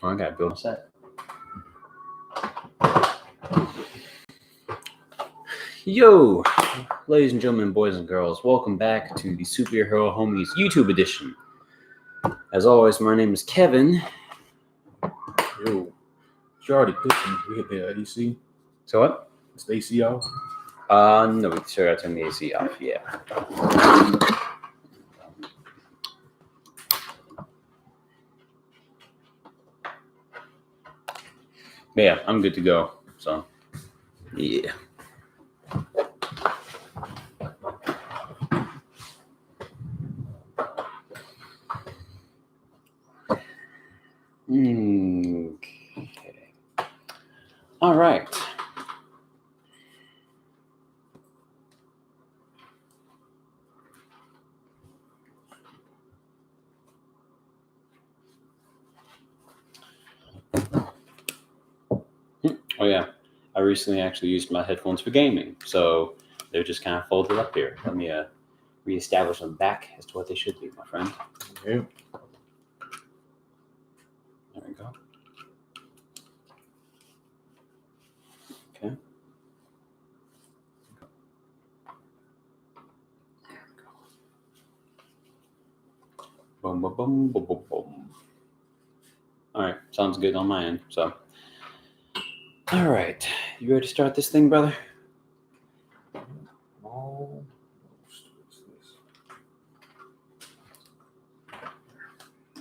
Oh, I gotta build a set. Yo, ladies and gentlemen, boys and girls, welcome back to the Superhero Homies YouTube edition. As always, my name is Kevin. Yo, you already put we hit the AC. So what? Is the AC off? No, we sure gotta turn the AC off, yeah. But yeah, I'm good to go, so, yeah. Okay. All right. Oh yeah, I recently actually used my headphones for gaming, so they're just kind of folded up here. Let me reestablish them back as to what they should be, my friend. Yeah. There we go. Okay. Boom, boom, boom, boom, boom, boom. All right, sounds good on my end. So, all right, you ready to start this thing, brother?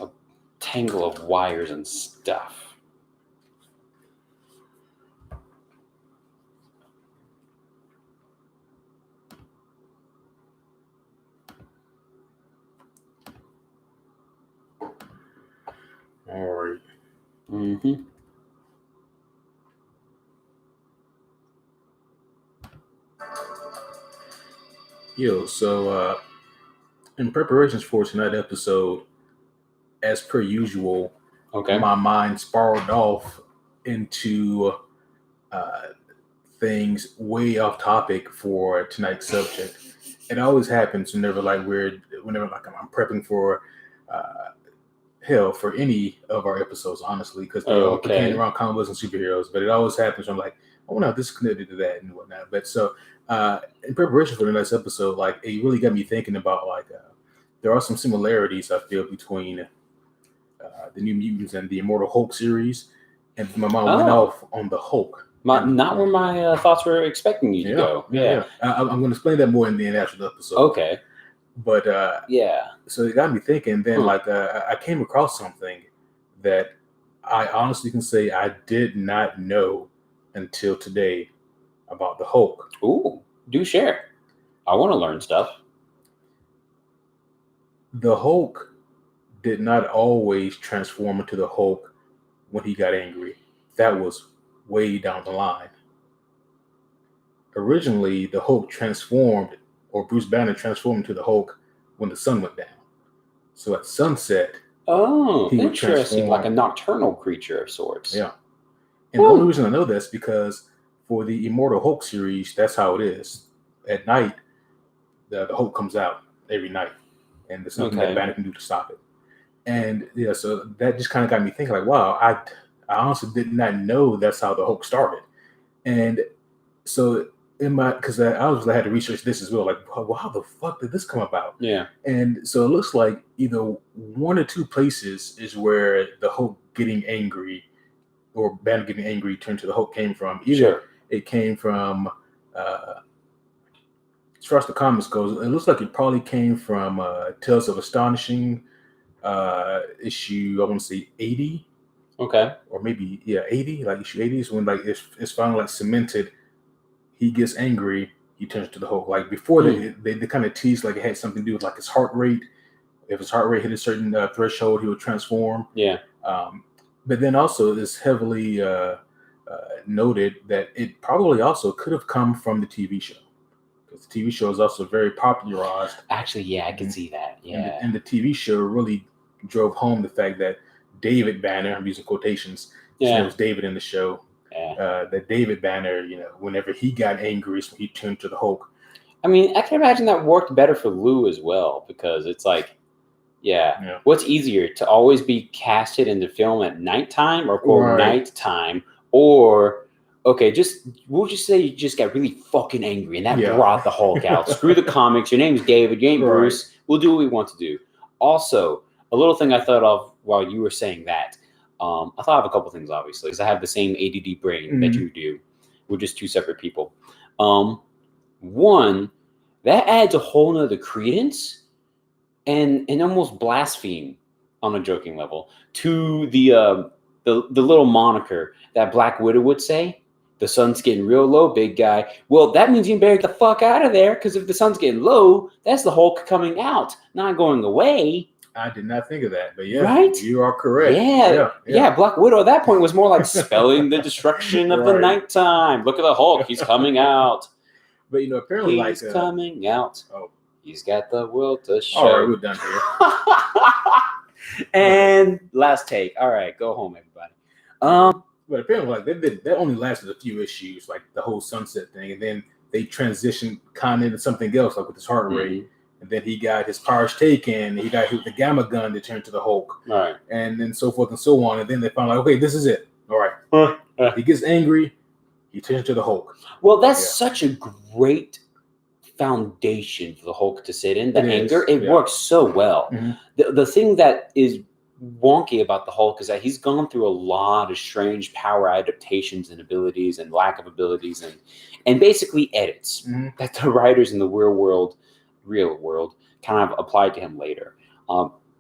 A tangle of wires and stuff. All right. Mm-hmm. Yo, so in preparations for tonight's episode, as per usual, Okay. my mind spiraled off into things way off topic for tonight's subject. It always happens whenever I'm prepping for for any of our episodes, honestly, because they all pertain around comic books and superheroes. But it always happens. I'm like, I wonder how this is connected to that and whatnot. But so in preparation for the next episode, like it really got me thinking about there are some similarities I feel between the New Mutants and the Immortal Hulk series, and my mind went off on the Hulk. Not where my thoughts were expecting you to go. Yeah. I'm going to explain that more in the actual episode. Okay. But yeah. So it got me thinking. Then I came across something that I honestly can say I did not know until today about the Hulk. Ooh, do share. I want to learn stuff. The Hulk did not always transform into the Hulk when he got angry. That was way down the line. Originally, the Hulk transformed, or Bruce Banner transformed into the Hulk when the sun went down. So at sunset, he interesting, like a nocturnal creature of sorts. Yeah. And the only reason I know this because for the Immortal Hulk series, that's how it is. At night, the Hulk comes out every night, and there's nothing that Banner can do to stop it. And yeah, so that just kind of got me thinking, like, wow, I honestly did not know that's how the Hulk started. And so because I had to research this as well, like, well, how the fuck did this come about? Yeah. And so it looks like either one or two places is where the Hulk getting angry or Banner getting angry turned to the Hulk came from. Either it came from, as far as the comics goes, it looks like it probably came from Tales of Astonishing issue, I want to say 80. Okay. Or maybe, 80, like issue 80 is when like it's finally like cemented. He gets angry, he turns to the Hulk. Like before, they kind of teased like it had something to do with like his heart rate. If his heart rate hit a certain threshold, he would transform. Yeah. But then also it's heavily noted that it probably also could have come from the TV show. Because the TV show is also very popularized. Actually, yeah, I can see that. Yeah. And the TV show really drove home the fact that David Banner, I'm using quotations, his name was David in the show. That David Banner, whenever he got angry, so he turned to the Hulk. I mean, I can imagine that worked better for Lou as well, because it's like, Yeah. What's easier, to always be casted in the film at nighttime or quote nighttime, or okay, we'll just say you just got really fucking angry and that brought the Hulk out. Screw the comics. Your name's David. You ain't Bruce. We'll do what we want to do. Also, a little thing I thought of while you were saying that. I thought of a couple things, obviously, because I have the same ADD brain that you do. We're just two separate people. One, that adds a whole nother credence and almost blaspheme on a joking level to the little moniker that Black Widow would say. The sun's getting real low, big guy. Well, that means you better get the fuck out of there, because if the sun's getting low, that's the Hulk coming out, not going away. I did not think of that, but yeah, right? You are correct. Yeah. Black Widow at that point was more like spelling the destruction of the nighttime. Look at the Hulk; he's coming out. But apparently, he's coming out. Oh, he's got the will to show. All right, we're done here. And last take. All right, go home, everybody. But apparently, that only lasted a few issues, like the whole sunset thing, and then they transitioned kind of into something else, like with his heart rate. And then he got his powers taken. He got hit with the gamma gun to turn to the Hulk. Right. And then so forth and so on. And then they found out, okay, this is it. All right. He gets angry. He turns to the Hulk. Well, that's such a great foundation for the Hulk to sit in. The anger, it works so well. The thing that is wonky about the Hulk is that he's gone through a lot of strange power adaptations and abilities and lack of abilities and basically edits that the writers in the real world kind of applied to him later.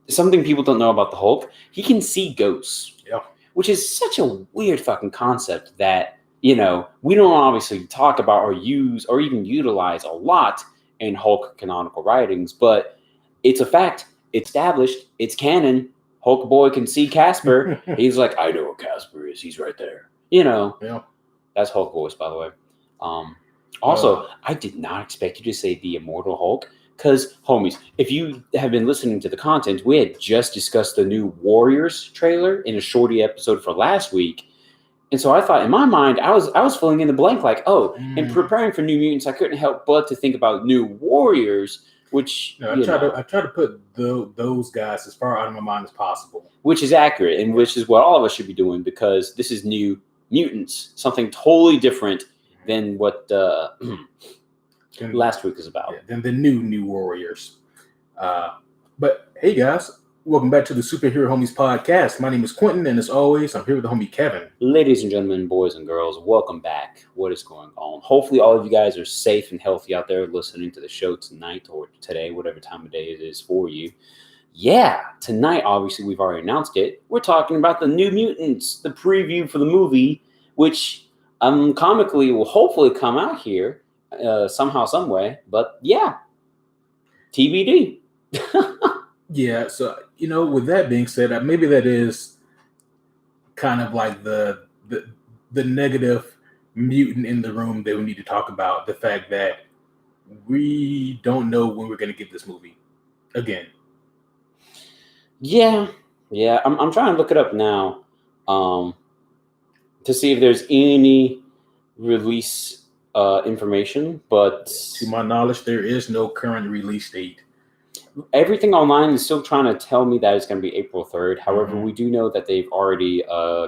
Something people don't know about the Hulk, he can see ghosts, which is such a weird fucking concept that, we don't obviously talk about or use or even utilize a lot in Hulk canonical writings, but it's a fact. It's established. It's canon. Hulk boy can see Casper. He's like, I know where Casper is. He's right there. That's Hulk voice, by the way. Also, I did not expect you to say the Immortal Hulk, because, homies, if you have been listening to the content, we had just discussed the new Warriors trailer in a shorty episode for last week. And so I thought, in my mind, I was filling in the blank, like, in preparing for New Mutants, I couldn't help but to think about New Warriors, which I try to put those guys as far out of my mind as possible. Which is accurate, and which is what all of us should be doing, because this is New Mutants, something totally different than what last week was about. Than the new Warriors. But hey guys, welcome back to the Superhero Homies podcast. My name is Quentin, and as always, I'm here with the homie Kevin. Ladies and gentlemen, boys and girls, welcome back. What is going on? Hopefully all of you guys are safe and healthy out there listening to the show tonight or today, whatever time of day it is for you. Yeah, tonight, obviously, we've already announced it. We're talking about the New Mutants, the preview for the movie, which comically will hopefully come out here somehow, some way. But yeah, TBD. Yeah, so with that being said, maybe that is kind of like the negative mutant in the room that we need to talk about. The fact that we don't know when we're going to get this movie again. Yeah. I'm trying to look it up now to see if there's any release information, but to my knowledge, there is no current release date. Everything online is still trying to tell me that it's going to be April 3rd. However, we do know that they've already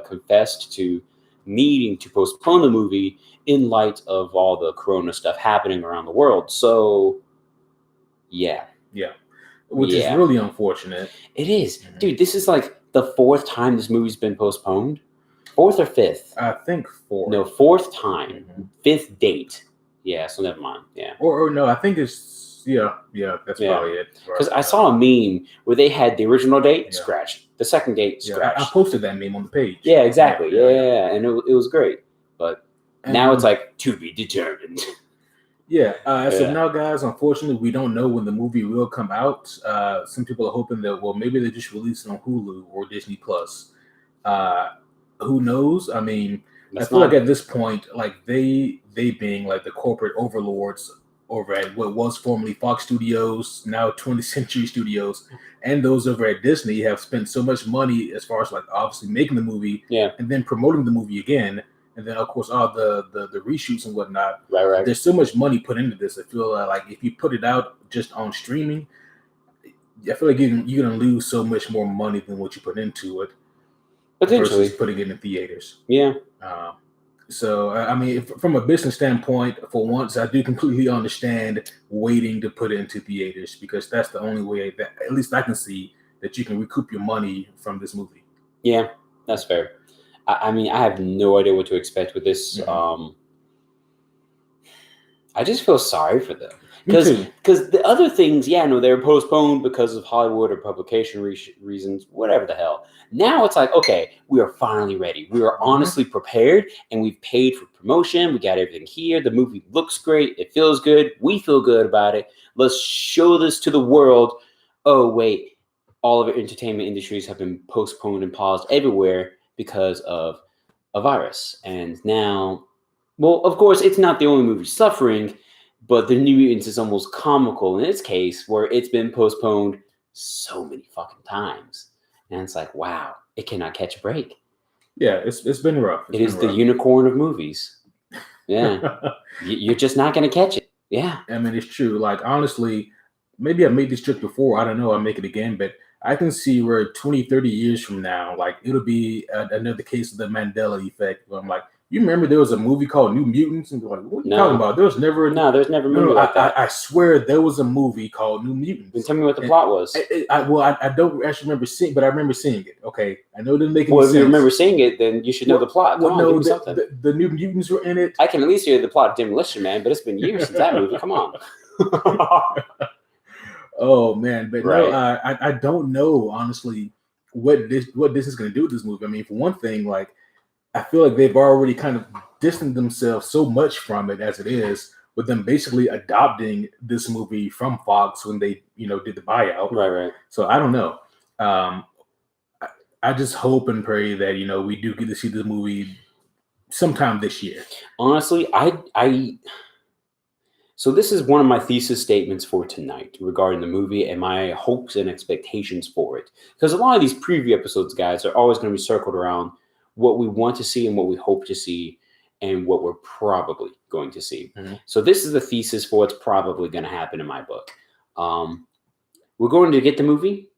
confessed to needing to postpone the movie in light of all the Corona stuff happening around the world. So, yeah. Which is really unfortunate. It is. Dude, this is like the fourth time this movie's been postponed. Fourth or fifth? I think fourth. No, fourth time. Fifth date. Yeah, so never mind. Yeah. Or no, I think it's... Yeah, that's probably it. Because I saw a meme where they had the original date scratched, the second date scratched. I posted that meme on the page. Yeah, exactly. Yeah. And it was great. But now it's like, to be determined. As of now, guys, unfortunately, we don't know when the movie will come out. Some people are hoping that, maybe they just release it on Hulu or Disney Plus. Who knows? I mean, I feel like at this point, like they being like the corporate overlords over at what was formerly Fox Studios, now 20th Century Studios, and those over at Disney have spent so much money as far as like obviously making the movie and then promoting the movie again. And then, of course, all the reshoots and whatnot. Right. There's so much money put into this. I feel like if you put it out just on streaming, I feel like you're gonna lose so much more money than what you put into it, potentially, versus putting it in theaters. Yeah. So I mean, from a business standpoint, for once, I do completely understand waiting to put it into theaters, because that's the only way that at least I can see that you can recoup your money from this movie. Yeah, that's fair. I mean, I have no idea what to expect with this. Mm-hmm. I just feel sorry for them. Because the other things, they're postponed because of Hollywood or publication reasons, whatever the hell. Now it's like, okay, we are finally ready. We are honestly prepared, and we've paid for promotion. We got everything here. The movie looks great. It feels good. We feel good about it. Let's show this to the world. Oh, wait. All of our entertainment industries have been postponed and paused everywhere because of a virus. And now, well, of course, it's not the only movie suffering, but The New Mutants is almost comical in its case, where it's been postponed so many fucking times. And it's like, wow, it cannot catch a break. Yeah, it's been rough. It is the unicorn of movies. Yeah. You're just not going to catch it. Yeah. I mean, it's true. Like, honestly, maybe I made this trick before. I don't know. I'll make it again. But I can see where 20, 30 years from now, like, it'll be another case of the Mandela effect. Where I'm like, you remember there was a movie called New Mutants? And you're like, what are you talking about? There's never a movie like that. I swear there was a movie called New Mutants. And tell me what the plot was. I don't actually remember seeing, but I remember seeing it. Okay, I know it didn't make any sense. Well, if you remember seeing it, then you should know the plot. Come on, give me something. The New Mutants were in it. I can at least hear the plot of Demolition Man, but it's been years since that movie. Come on. Oh man, but right. No, I don't know honestly what this is going to do with this movie. I mean, for one thing, like, I feel like they've already kind of distanced themselves so much from it as it is, with them basically adopting this movie from Fox when they, did the buyout. Right. So I don't know. I just hope and pray that, we do get to see this movie sometime this year. Honestly, so this is one of my thesis statements for tonight regarding the movie and my hopes and expectations for it. Because a lot of these preview episodes, guys, are always going to be circled around what we want to see and what we hope to see and what we're probably going to see. Mm-hmm. So this is the thesis for what's probably going to happen in my book. We're going to get the movie.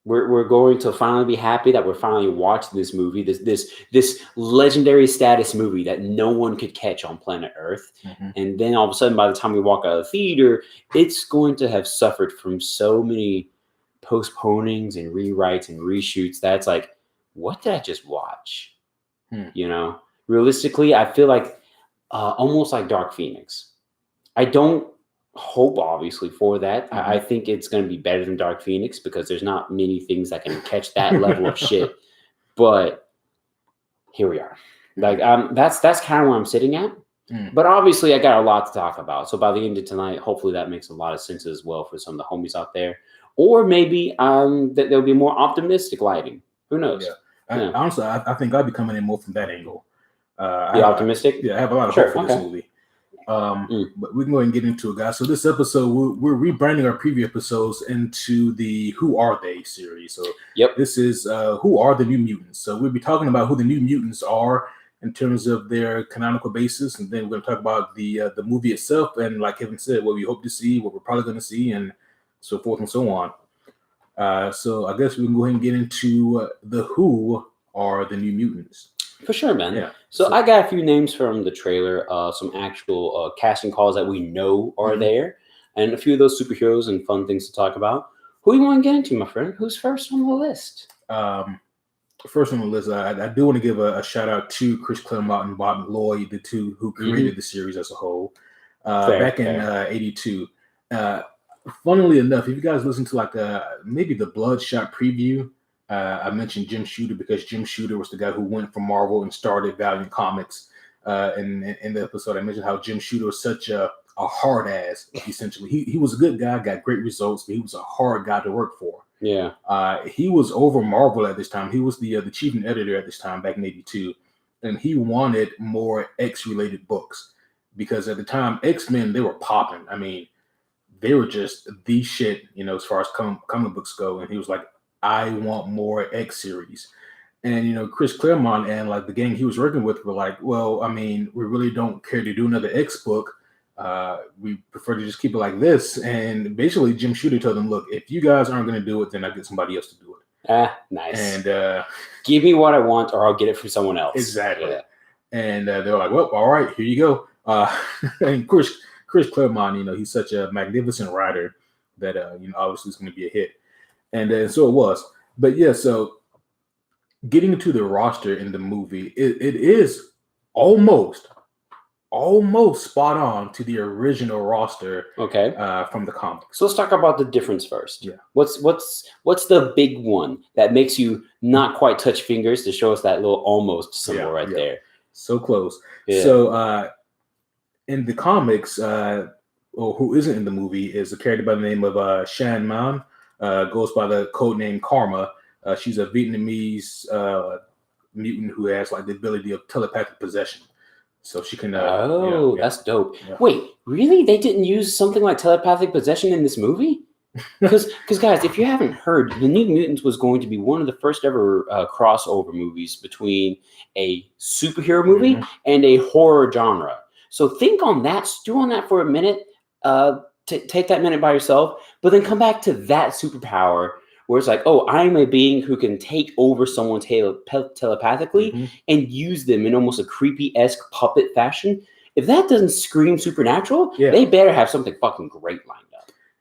We're going to finally be happy that we're finally watching this movie, this legendary status movie that no one could catch on planet Earth. Mm-hmm. And then all of a sudden, by the time we walk out of the theater, it's going to have suffered from so many postponings and rewrites and reshoots that it's like, what did I just watch? Realistically, I feel like almost like Dark Phoenix. I don't hope, obviously, for that. Mm-hmm. I think it's going to be better than Dark Phoenix because there's not many things that can catch that level of shit. But here we are. Like, that's kind of where I'm sitting at. Mm. But obviously, I got a lot to talk about. So by the end of tonight, hopefully that makes a lot of sense as well for some of the homies out there. Or maybe that there'll be more optimistic lighting. Who knows? Yeah. Honestly, I think I'll be coming in more from that angle. Optimistic? I have a lot of hope for this movie. But we can go ahead and get into it, guys. So this episode, we're rebranding our preview episodes into the Who Are They series. So This is Who Are the New Mutants? So we'll be talking about who the New Mutants are in terms of their canonical basis, and then we're going to talk about the movie itself, and like Kevin said, what we hope to see, what we're probably going to see, and so forth and so on. So I guess we can go ahead and get into the Who Are the New Mutants. For sure, man. Yeah. So I got a few names from the trailer, some actual casting calls that we know are there, and a few of those superheroes and fun things to talk about. Who do you want to get into, my friend? Who's first on the list? First on the list, I do want to give a shout out to Chris Claremont and Bob McLoy, the two who created the series as a whole, back in '82. Funnily enough, if you guys listen to maybe the Bloodshot preview, I mentioned Jim Shooter because Jim Shooter was the guy who went from Marvel and started Valiant Comics. In the episode, I mentioned how Jim Shooter was such a hard ass. Essentially, he was a good guy, got great results, but he was a hard guy to work for. Yeah. He was over Marvel at this time. He was the chief editor at this time back in '82, and he wanted more X-related books because at the time X-Men, they were popping. I mean, they were just the shit, as far as comic books go. And he was like, I want more X series. And, Chris Claremont and the gang he was working with were like, well, I mean, we really don't care to do another X book. We prefer to just keep it like this. And basically, Jim Shooter told them, look, if you guys aren't going to do it, then I'll get somebody else to do it. Nice. And give me what I want, or I'll get it from someone else. Exactly. Yeah. And they were like, well, all right, here you go. And Chris Claremont, he's such a magnificent writer that, obviously it's going to be a hit. And so it was. But yeah, so getting into the roster in the movie, it is almost spot on to the original roster. Okay. From the comics. So let's talk about the difference first. Yeah. What's the big one that makes you not quite touch fingers to show us that little almost symbol there? So close. Yeah. So in the comics, who isn't in the movie is a character by the name of Shan Man. Goes by the code name Karma. She's a Vietnamese mutant who has like the ability of telepathic possession. So she can. That's dope. Yeah. Wait, really? They didn't use something like telepathic possession in this movie? Because guys, if you haven't heard, The New Mutants was going to be one of the first ever crossover movies between a superhero movie and a horror genre. So think on that, stew on that for a minute. Take that minute by yourself, but then come back to that superpower where it's like, oh, I'm a being who can take over someone telepathically and use them in almost a creepy-esque puppet fashion. If that doesn't scream supernatural, they better have something fucking great lined up.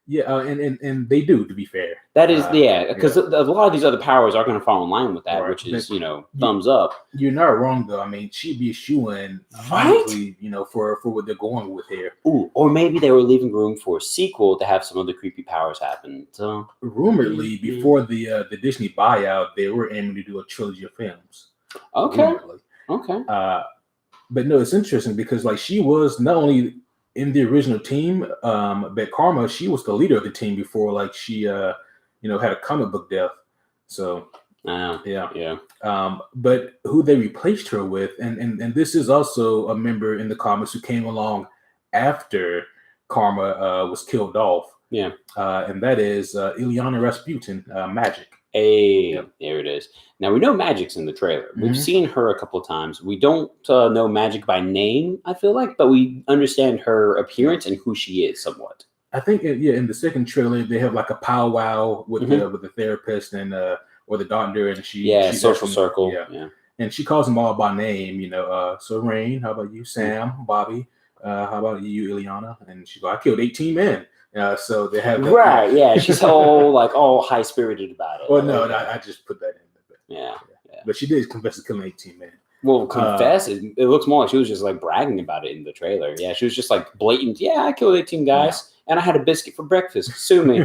Yeah, and they do, to be fair. That is, because a lot of these other powers are going to fall in line with that, which is, thumbs up. You're not wrong, though. I mean, she'd be shooing, honestly, for what they're going with here. Ooh, or maybe they were leaving room for a sequel to have some other creepy powers happen. So, rumoredly, before the Disney buyout, they were aiming to do a trilogy of films. Okay. Okay. But no, it's interesting because, like, she was not only in the original team, but Karma, she was the leader of the team before, like, she, had a comic book death. So, but who they replaced her with, and this is also a member in the comics who came along after Karma was killed off. Yeah. And that is Ilyana Rasputin, Magic. There it is. Now, we know Magic's in the trailer. We've seen her a couple of times. We don't know Magic by name, I feel like, but we understand her appearance and who she is somewhat. I think, in the second trailer, they have like a powwow with the therapist and or the doctor, and she's social circle. Yeah. And she calls them all by name, so Rain, how about you? Sam, Bobby, how about you, Ilyana? And she's like, I killed 18 men. So they have that, she's all high spirited about it. Well, no, I just put that in. But she did confess to killing 18 men. Well, confess it looks more like she was just like bragging about it in the trailer. Yeah, she was just like blatant. Yeah, I killed 18 guys, and I had a biscuit for breakfast. Sue me,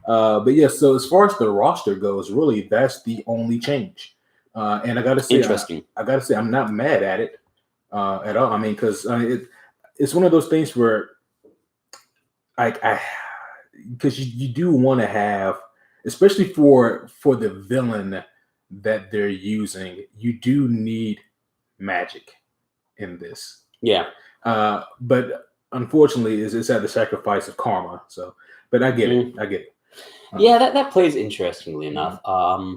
But yeah, so as far as the roster goes, really, that's the only change. And I gotta say, interesting. I gotta say, I'm not mad at it at all. I mean, because it's one of those things where, because you do want to have, especially for the villain that they're using, you do need magic in this. Yeah. But unfortunately, it's at the sacrifice of Karma. So, but I get it. I get it. That plays interestingly enough. I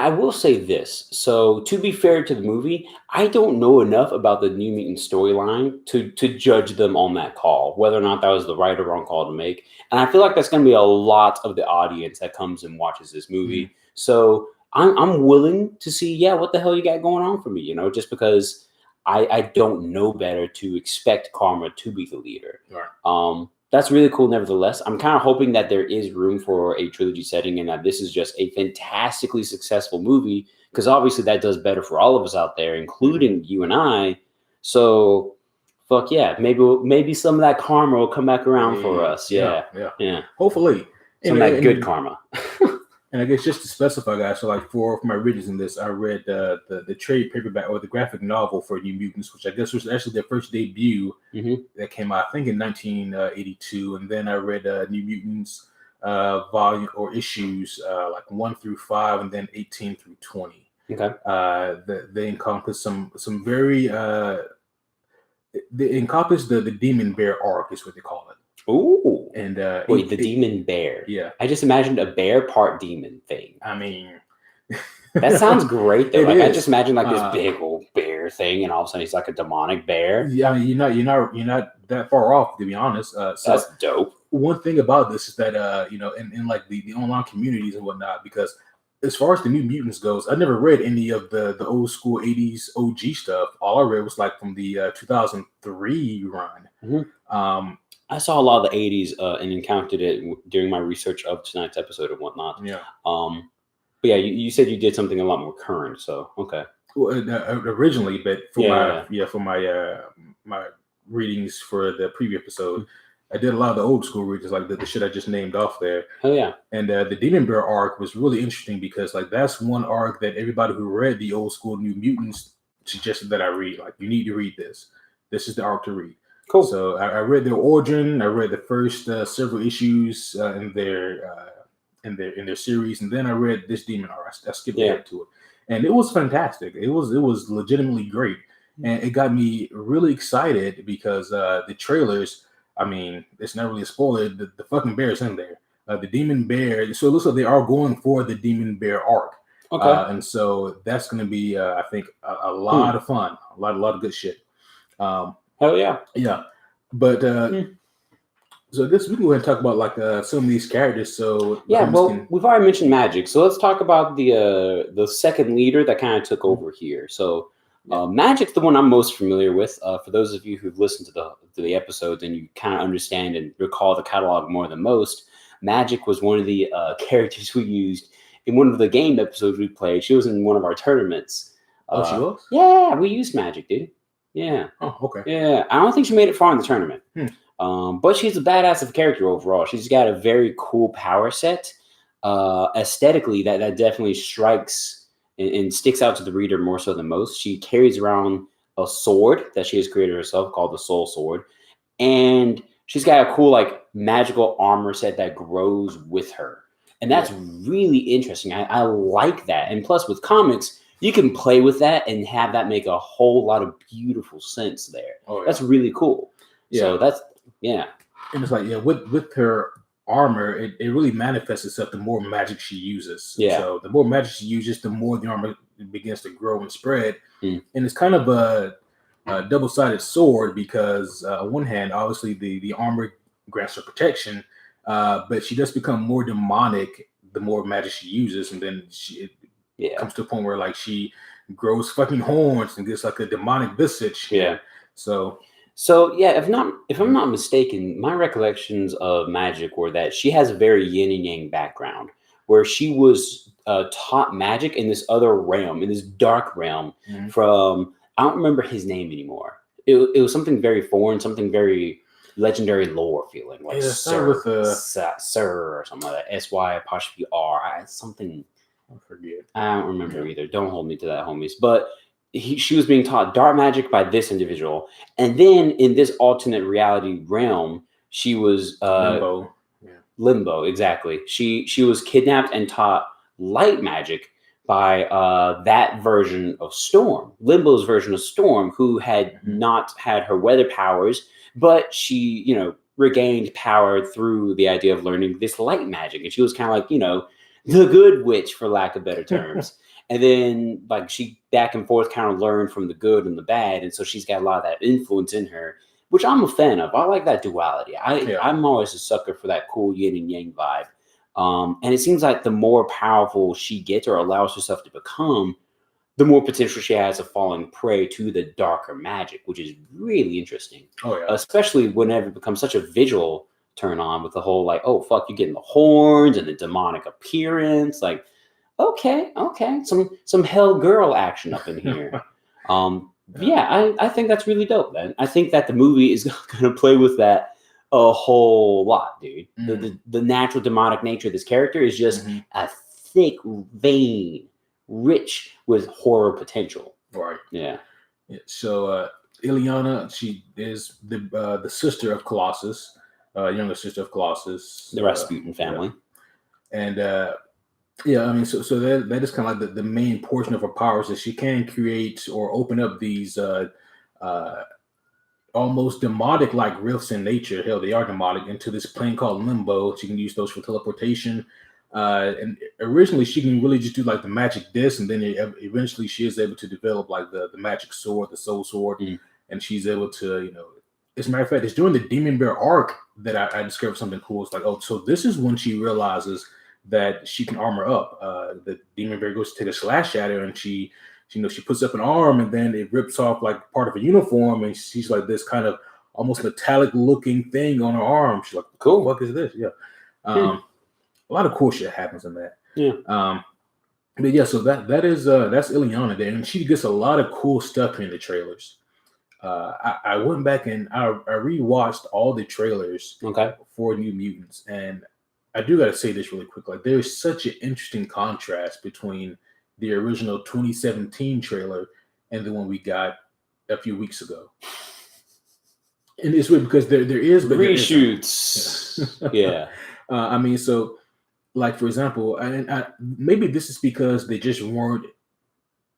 will say this. So, to be fair to the movie, I don't know enough about the New Mutant storyline to judge them on that call, whether or not that was the right or wrong call to make. And I feel like that's going to be a lot of the audience that comes and watches this movie. So, I'm willing to see, what the hell you got going on for me, just because I don't know better to expect Karma to be the leader. Right. That's really cool. Nevertheless, I'm kind of hoping that there is room for a trilogy setting and that this is just a fantastically successful movie, because obviously that does better for all of us out there, including you and I. So, fuck yeah, maybe some of that karma will come back around for us. Yeah. Hopefully, some of that good karma. And I guess just to specify, guys, so like for my readings in this, I read the trade paperback or the graphic novel for New Mutants, which I guess was actually their first debut that came out, I think, in 1982. And then I read New Mutants volume or issues like 1 through 5, and then 18 through 20. Okay. They encompass some very they encompass the Demon Bear arc, is what they call it. Ooh. And wait, the demon bear. Yeah. I just imagined a bear part demon thing. I mean, That sounds great though. Like I just imagine like this big old bear thing, and all of a sudden he's like a demonic bear. Yeah, I mean, you're not that far off, to be honest. So that's dope. One thing about this is that in like the online communities and whatnot, because as far as the New Mutants goes, I never read any of the old school 80s OG stuff. All I read was like from the 2003 run. Mm-hmm. I saw a lot of the 80s and encountered it during my research of tonight's episode and whatnot. Yeah. But yeah, you said you did something a lot more current, so okay. Well, originally, but for my readings for the preview episode, I did a lot of the old school readings, like the shit I just named off there. Oh yeah. And the Demon Bear arc was really interesting because like that's one arc that everybody who read the old school New Mutants suggested that I read. Like, you need to read this. This is the arc to read. Cool. So I read their origin. I read the first several issues in their series, and then I read this Demon arc. I skipped ahead to it, and it was fantastic. It was legitimately great, and it got me really excited because the trailers. I mean, it's not really a spoiler. The fucking bear's in there. The Demon Bear. So it looks like they are going for the Demon Bear arc. Okay. And so that's going to be, I think, a lot of fun. A lot of good shit. Hell yeah. Yeah. But so this we can go ahead and talk about like some of these characters. So yeah, well, we've already mentioned Magic, so let's talk about the second leader that kind of took over here. So Magic's the one I'm most familiar with. For those of you who've listened to the episodes and you kind of understand and recall the catalog more than most, Magic was one of the characters we used in one of the game episodes we played. She was in one of our tournaments. She was? Yeah, we used Magic, dude. Yeah. Oh, okay. Yeah, I don't think she made it far in the tournament. But she's a badass of a character overall. She's got a very cool power set. Aesthetically, that definitely strikes and sticks out to the reader more so than most. She carries around a sword that she has created herself called the Soul Sword. And she's got a cool, like, magical armor set that grows with her. And that's really interesting. I like that. And plus, with comics, you can play with that and have that make a whole lot of beautiful sense there. Oh, yeah. That's really cool. Yeah. So that's, And it's like, with her armor, it really manifests itself the more magic she uses. Yeah. So the more magic she uses, the more the armor begins to grow and spread. And it's kind of a double-sided sword because on one hand, obviously the armor grants her protection, but she does become more demonic the more magic she uses, and then it comes to a point where like she grows fucking horns and gets like a demonic visage. Yeah. So yeah, if I'm not mistaken, my recollections of Magic were that she has a very yin and yang background, where she was taught magic in this other realm, in this dark realm, from, I don't remember his name anymore. It was something very foreign, something very legendary lore feeling, like Sir or something like that. SY''R, something. I forget. I don't remember either. Don't hold me to that, homies. But she was being taught dark magic by this individual, and then in this alternate reality realm, she was Limbo, exactly. She was kidnapped and taught light magic by that version of Storm, Limbo's version of Storm, who had not had her weather powers, but she, regained power through the idea of learning this light magic, and she was kind of like, the good witch, for lack of better terms. And then, like, she back and forth kind of learned from the good and the bad. And so she's got a lot of that influence in her, which I'm a fan of. I like that duality. I'm always a sucker for that cool yin and yang vibe. And it seems like the more powerful she gets or allows herself to become, the more potential she has of falling prey to the darker magic, which is really interesting. Oh, yeah. Especially whenever it becomes such a visual turn on with the whole, like, oh, fuck, you're getting the horns and the demonic appearance. Like, okay. Some hell girl action up in here. I think that's really dope, man. I think that the movie is going to play with that a whole lot, dude. The natural demonic nature of this character is just a thick vein, rich with horror potential. Right. Yeah. So Illyana, she is the sister of Colossus, younger sister of Colossus. The Rasputin family. And I mean, so that is kind of like the main portion of her powers, is she can create or open up these almost demonic-like rifts in nature. Hell, they are demonic, into this plane called Limbo. She can use those for teleportation. And originally she can really just do like the magic disc, and then eventually she is able to develop like the magic sword, the soul sword, and she's able to, you know. As a matter of fact, it's during the Demon Bear arc that I discovered something cool. It's like, oh, so this is when she realizes that she can armor up. The Demon Bear goes to take a slash at her, and she puts up an arm, and then it rips off like part of her uniform, and she's like this kind of almost metallic looking thing on her arm. She's like, cool, what is this? Yeah. A lot of cool shit happens in that. Yeah. But yeah, so that's Ileana there, and she gets a lot of cool stuff in the trailers. I went back and I rewatched all the trailers for New Mutants, and I do got to say this really quick. Like, there's such an interesting contrast between the original 2017 trailer and the one we got a few weeks ago. And it's weird because there is reshoots. Yeah. I mean, so like, for example, and maybe this is because they just weren't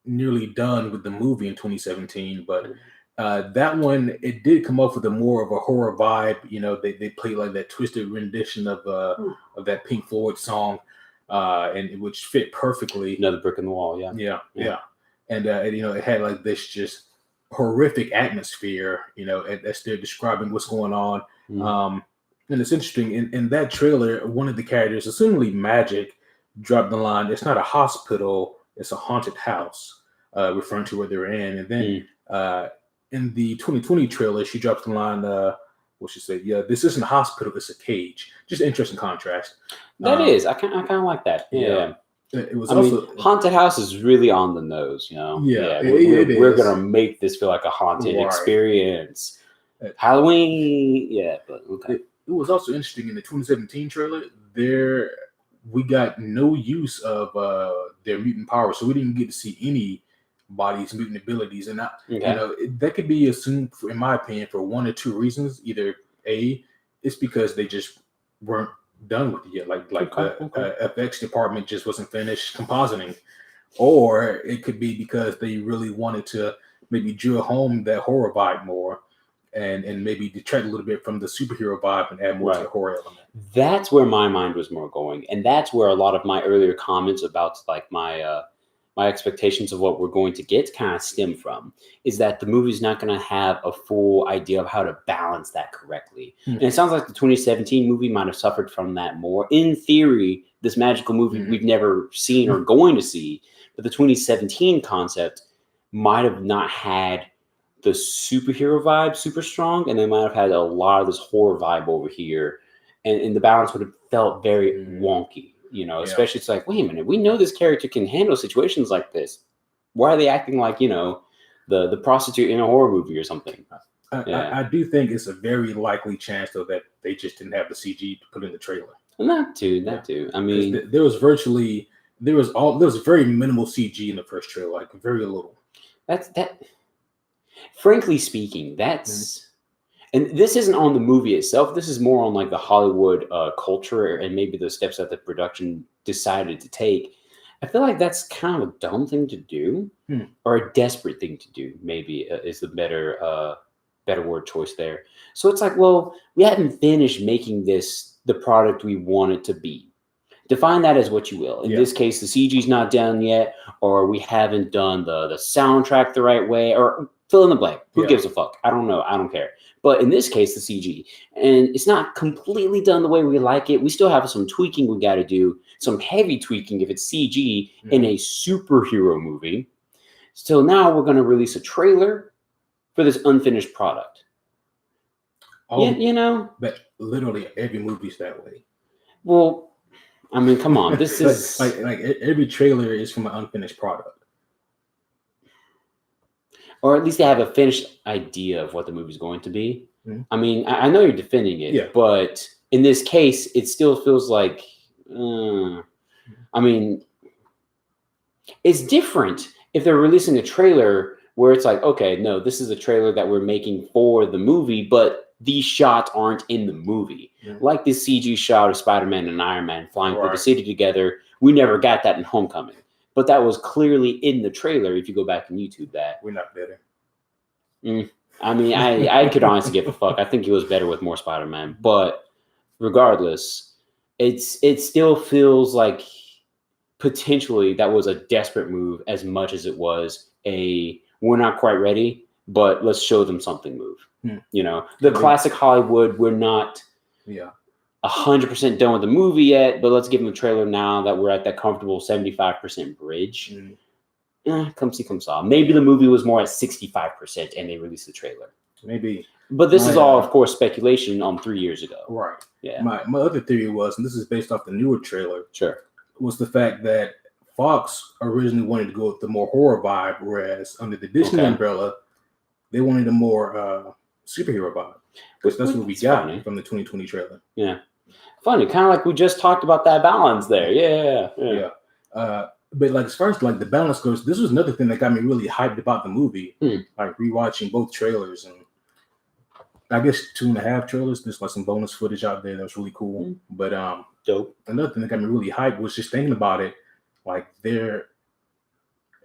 nearly done with the movie in 2017, but that one, it did come up with a more of a horror vibe. You know, they played like that twisted rendition of that Pink Floyd song, and which fit perfectly. Another brick in the wall, yeah. And you know, it had like this just horrific atmosphere. You know, as they're describing what's going on. And it's interesting in that trailer, one of the characters, assumingly Magic, dropped the line, "It's not a hospital, it's a haunted house," referring to where they're in. And then in the 2020 trailer, she drops the line, what she said, "Yeah, this isn't a hospital, it's a cage." Just interesting contrast. That is. I kind of like that. Yeah. It was haunted house is really on the nose, you know. Yeah, we're gonna make this feel like a haunted experience. Halloween, but okay. It was also interesting in the 2017 trailer. We got no use of their mutant powers, so we didn't get to see anybody's mutant abilities, and you know, that could be assumed, in my opinion, for one or two reasons. Either A, it's because they just weren't done with it yet, like the FX department just wasn't finished compositing, or it could be because they really wanted to maybe drill home that horror vibe more, and maybe detract a little bit from the superhero vibe and add more to the horror element. That's where my mind was more going, and that's where a lot of my earlier comments about like my expectations of what we're going to get kind of stem from, is that the movie's not going to have a full idea of how to balance that correctly. And it sounds like the 2017 movie might have suffered from that more. In theory, this magical movie we've never seen or going to see, but the 2017 concept might have not had the superhero vibe super strong, and they might have had a lot of this horror vibe over here, and the balance would have felt very wonky. You know, especially it's like, wait a minute, we know this character can handle situations like this. Why are they acting like, you know, the prostitute in a horror movie or something? I do think it's a very likely chance, though, that they just didn't have the CG to put in the trailer. And that too. I mean, there was very minimal CG in the first trailer, like very little. That. Frankly speaking, and this isn't on the movie itself. This is more on like the Hollywood culture and maybe the steps that the production decided to take. I feel like that's kind of a dumb thing to do, or a desperate thing to do. Maybe is the better word choice there. So it's like, well, we haven't finished making this the product we want it to be. Define that as what you will. In this case, the CG's not done yet, or we haven't done the soundtrack the right way, or fill in the blank. Who gives a fuck? I don't know. I don't care. But in this case, the CG. And it's not completely done the way we like it. We still have some tweaking we got to do. Some heavy tweaking if it's CG in a superhero movie. So now we're going to release a trailer for this unfinished product. You know? But literally every movie's that way. Well, I mean, come on. This is... like every trailer is from an unfinished product. Or at least they have a finished idea of what the movie's going to be. I mean, I know you're defending it, but in this case, it still feels like, I mean, it's different if they're releasing a trailer where it's like, okay, no, this is a trailer that we're making for the movie, but these shots aren't in the movie. Like this CG shot of Spider-Man and Iron Man flying through the city together. We never got that in Homecoming. But that was clearly in the trailer if you go back and YouTube that. We're not better. I mean, I could honestly give a fuck. I think he was better with more Spider-Man. But regardless, it still feels like potentially that was a desperate move as much as it was we're not quite ready, but let's show them something move. You know, the classic Hollywood, we're not 100% done with the movie yet, but let's give them a trailer now that we're at that comfortable 75% bridge. Come see, come saw. Maybe the movie was more at 65% and they released the trailer. Maybe. But this is all, of course, speculation 3 years ago. Right. Yeah. My other theory was, and this is based off the newer trailer, was the fact that Fox originally wanted to go with the more horror vibe, whereas under the Disney umbrella, they wanted a more superhero vibe. Because that's what we got from the 2020 trailer. Yeah. Funny. Kind of like we just talked about that balance there. Yeah. But like as far as like the balance goes, this was another thing that got me really hyped about the movie. Like rewatching both trailers, and I guess 2.5 trailers. There's like some bonus footage out there that was really cool. But dope. Another thing that got me really hyped was just thinking about it. Like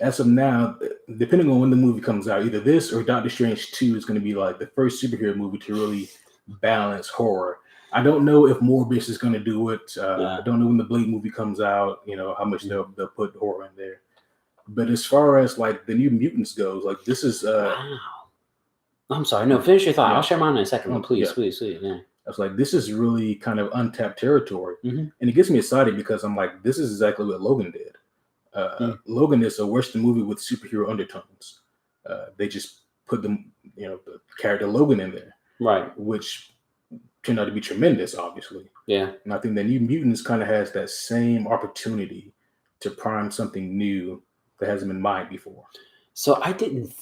as of now, depending on when the movie comes out, either this or Doctor Strange 2 is going to be like the first superhero movie to really balance horror. I don't know if Morbius is going to do it. I don't know when the Blade movie comes out, you know, how much they'll put horror in there. But as far as like the New Mutants goes, like this is wow. I'm sorry. No, finish your thought. I'll share mine in a second. Please. Yeah. I was like, this is really kind of untapped territory. And it gets me excited because I'm like, this is exactly what Logan did. Logan is a Western movie with superhero undertones. They just put the character Logan in there. Right. Which turned out to be tremendous, obviously. Yeah. And I think the New Mutants kind of has that same opportunity to prime something new that hasn't been mined before. So I didn't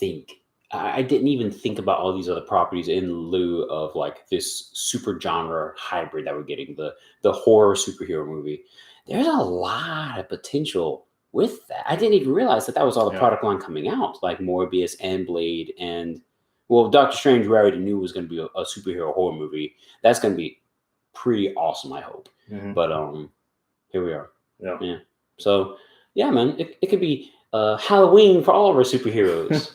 even think about all these other properties in lieu of like this super genre hybrid that we're getting, the horror superhero movie. There's a lot of potential with that. I didn't even realize that was all the product line coming out, like Morbius and Blade and Doctor Strange, we already knew was going to be a superhero horror movie. That's going to be pretty awesome, I hope. But here we are. Yeah. So yeah, man, it could be Halloween for all of our superheroes.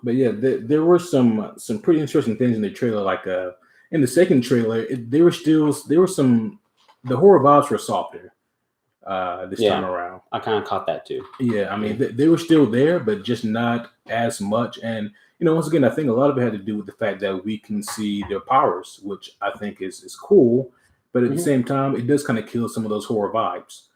But yeah, there were some pretty interesting things in the trailer. Like in the second trailer, the horror vibes were softer this time around. I kind of caught that too. Yeah, I mean they were still there, but just not as much. And once again, I think a lot of it had to do with the fact that we can see their powers, which I think is cool. But at the same time, it does kind of kill some of those horror vibes.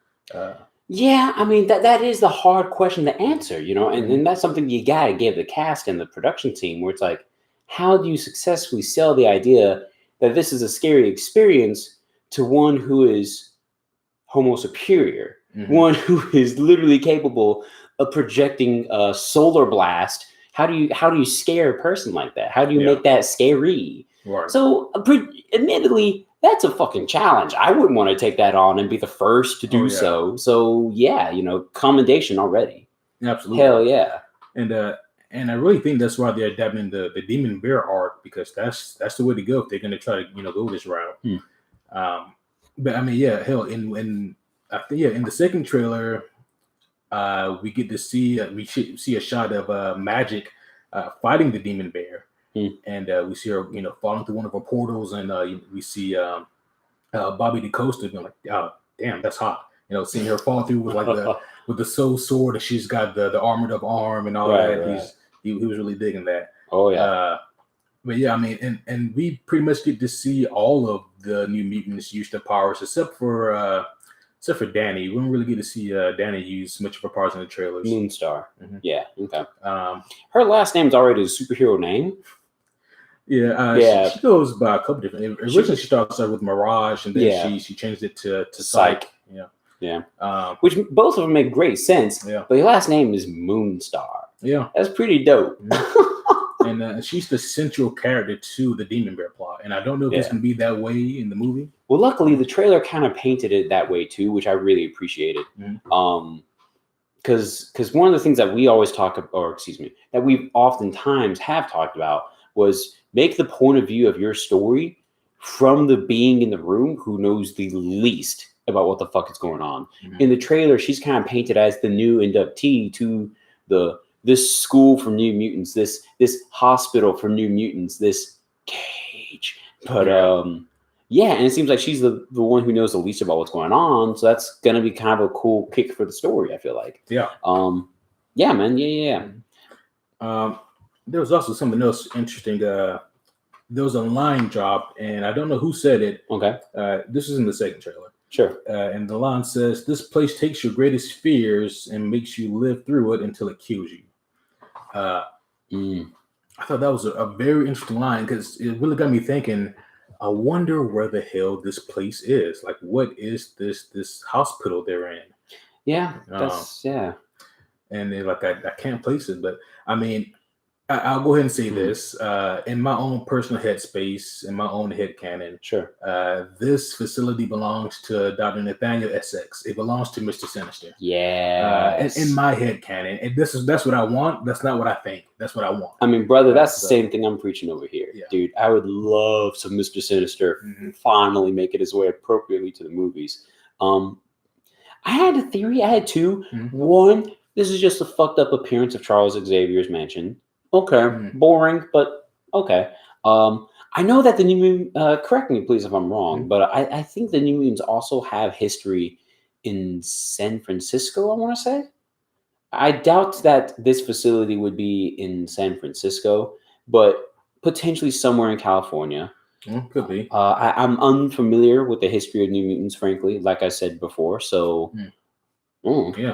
Yeah, I mean that is the hard question to answer, and that's something you gotta give the cast and the production team, where it's like, how do you successfully sell the idea that this is a scary experience to one who is homo superior, one who is literally capable of projecting a solar blast? How do you scare a person like that? How do you make that scary? Right. So, admittedly, that's a fucking challenge. I wouldn't want to take that on and be the first to do so. So yeah, commendation already. Absolutely. Hell yeah. And I really think that's why they're adapting the Demon Bear arc, because that's the way to go if they're gonna try to go this route. But I mean, hell, in the second trailer, we get to see a shot of Magic fighting the Demon Bear. And we see her, falling through one of her portals, and we see Bobby DeCosta being like, "Oh, damn, that's hot." Seeing her fall through with like with the soul sword, and she's got the armored up arm and all that. Right. He was really digging that. Oh yeah. But yeah, I mean, and we pretty much get to see all of the New Mutants use their powers, except for Danny. We don't really get to see Danny use much of her powers in the trailers. Moonstar. Yeah. Okay. Her last name's already a superhero name. Yeah. She goes by a couple different. Originally, she starts out with Mirage, and then she changed it to Psyche. Yeah. Which both of them make great sense. Yeah. But your last name is Moonstar. Yeah. That's pretty dope. And she's the central character to the Demon Bear plot, and I don't know if it's gonna be that way in the movie. Well, luckily the trailer kind of painted it that way too, which I really appreciated. Because one of the things that we always that we oftentimes have talked about was make the point of view of your story from the being in the room who knows the least about what the fuck is going on. In the trailer, she's kind of painted as the new inductee to this school for New Mutants, this hospital for New Mutants, this cage. But Yeah, and it seems like she's the one who knows the least about what's going on. So that's gonna be kind of a cool kick for the story, I feel like. Yeah. Yeah, man. Yeah. There was also something else interesting. There was a line drop, and I don't know who said it. Okay. This is in the second trailer. Sure. And the line says, "This place takes your greatest fears and makes you live through it until it kills you." I thought that was a very interesting line because it really got me thinking. I wonder where the hell this place is. Like, what is this hospital they're in? Yeah, that's And they're like, I can't place it, but I mean, I'll go ahead and say this in my own personal headspace, in my own headcanon. Sure. This facility belongs to Dr. Nathaniel Essex. It belongs to Mr. Sinister. Yeah. In my headcanon, and that's what I want. That's not what I think. That's what I want. I mean, brother, that's the same thing I'm preaching over here, dude. I would love some Mr. Sinister finally make it his way appropriately to the movies. I had a theory. I had two. One, this is just a fucked up appearance of Charles Xavier's mansion. Okay, boring, but okay. I know that the New correct me please if I'm wrong, but I think the New Mutants also have history in San Francisco, I want to say. I doubt that this facility would be in San Francisco, but potentially somewhere in California. Could be. I'm unfamiliar with the history of New Mutants, frankly, like I said before. So, yeah.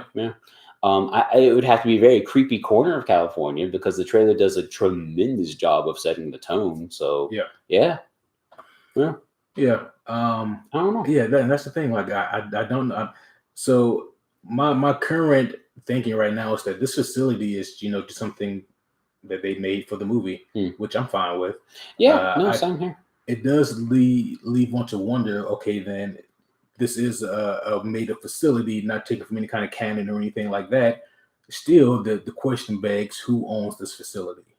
It would have to be a very creepy corner of California because the trailer does a tremendous job of setting the tone. So, yeah. I don't know. Yeah, that's the thing. Like, I don't know. So, my current thinking right now is that this facility is, just something that they made for the movie, which I'm fine with. Yeah, same here. It does leave one to wonder. Okay, then this is a made-up facility, not taken from any kind of canon or anything like that. Still, the question begs, who owns this facility?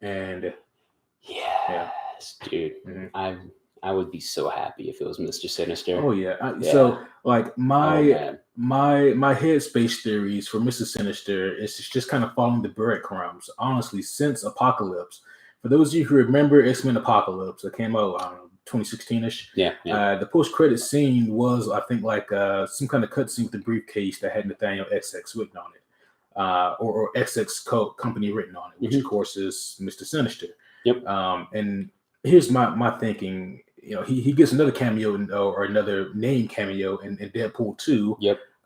And yes, dude, I would be so happy if it was Mr. Sinister. Oh yeah. So like my headspace theories for Mr. Sinister is just kind of following the breadcrumbs. Honestly, since Apocalypse, for those of you who remember X-Men Apocalypse, that came out, I don't know, 2016-ish. The post-credit scene was, I think, like some kind of cutscene with the briefcase that had Nathaniel Essex written on it, or Essex Company written on it, which of course is Mr. Sinister. And here's my thinking. He gets another cameo or another name cameo in Deadpool 2.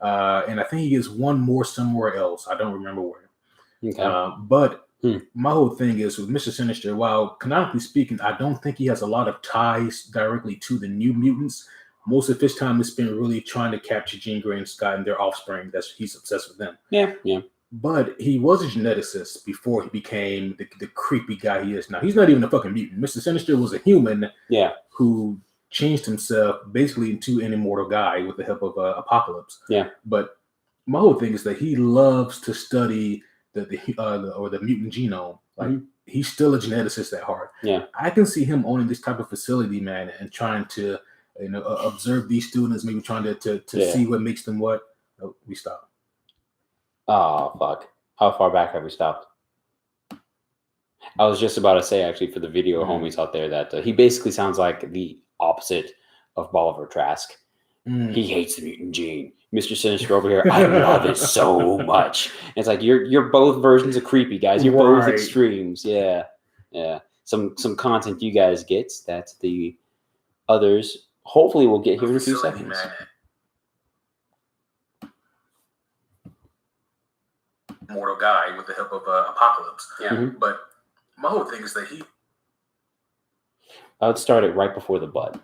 And I think he gets one more somewhere else. I don't remember where. But my whole thing is with Mr. Sinister, while canonically speaking, I don't think he has a lot of ties directly to the New Mutants. Most of his time is spent really trying to capture Jean Grey and Scott and their offspring. He's obsessed with them. But he was a geneticist before he became the creepy guy he is now. He's not even a fucking mutant. Mr. Sinister was a human who changed himself basically into an immortal guy with the help of Apocalypse. But my whole thing is that he loves to study the mutant genome. Like he's still a geneticist at heart. I can see him owning this type of facility, man, and trying to observe these students, maybe trying to see what makes them what. Oh, we stopped. Oh, fuck. How far back have we stopped? I was just about to say, actually, for the video homies out there, that he basically sounds like the opposite of Bolivar Trask. He hates the mutant gene. Mr. Sinister over here, I love it so much. And it's like, you're both versions of creepy, guys. You're both extremes. Yeah. Some content you guys get that the others hopefully will get here in a few seconds. Mortal guy with the help of Apocalypse. But my whole thing is that I would start it right before the butt.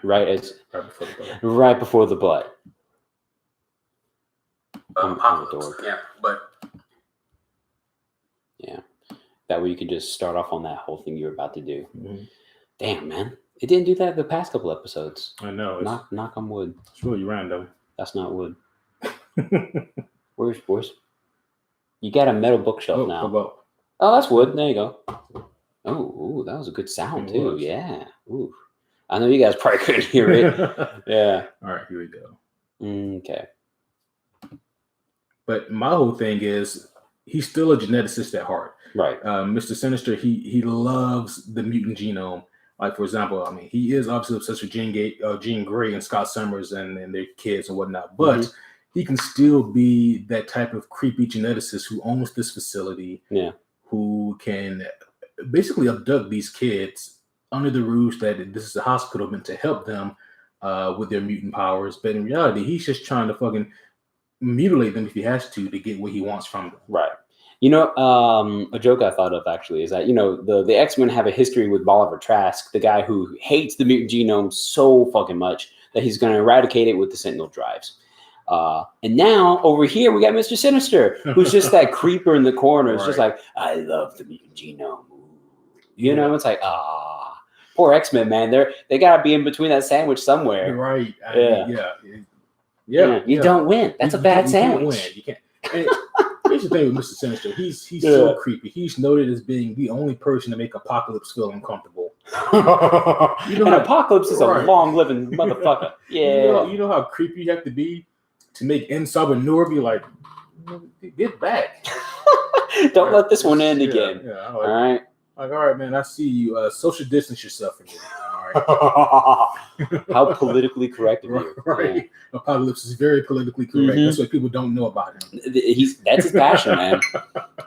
Right before the butt. Apocalypse. That way you could just start off on that whole thing you're about to do. Damn, man, it didn't do that the past couple episodes. I know. Knock on wood. It's really random. That's not wood. Where's you got a metal bookshelf now. Oh, that's wood. There you go. Oh, that was a good sound too. Yeah. Ooh. I know you guys probably couldn't hear it. All right, here we go. Okay. But my whole thing is he's still a geneticist at heart. Right. Mr. Sinister, he loves the mutant genome. Like, for example, I mean, he is obviously obsessed with Jean Grey and Scott Summers and their kids and whatnot, but he can still be that type of creepy geneticist who owns this facility, who can basically abduct these kids under the ruse that this is a hospital meant to help them with their mutant powers. But in reality, he's just trying to fucking mutilate them if he has to get what he wants from them. Right. You know, a joke I thought of actually is that, you know, the X-Men have a history with Bolivar Trask, the guy who hates the mutant genome so fucking much that he's going to eradicate it with the Sentinel drives. And now over here we got Mr. Sinister, who's just that creeper in the corner. It's just like, I love the mutant genome. You know, it's like, poor X-Men, man. They got to be in between that sandwich somewhere. You're right. You don't win. That's a bad sandwich. You can't. And here's the thing with Mr. Sinister. He's so creepy. He's noted as being the only person to make Apocalypse feel uncomfortable. Apocalypse is a long-living motherfucker. Yeah. You know how creepy you have to be to make N-Sabanur be like, get back. Don't let this one end again. All right. Like, all right, man, I see you. Social distance yourself from me. All right. How politically correct of you. Right. Yeah. Apocalypse is very politically correct. That's what people don't know about him. That's his passion, man.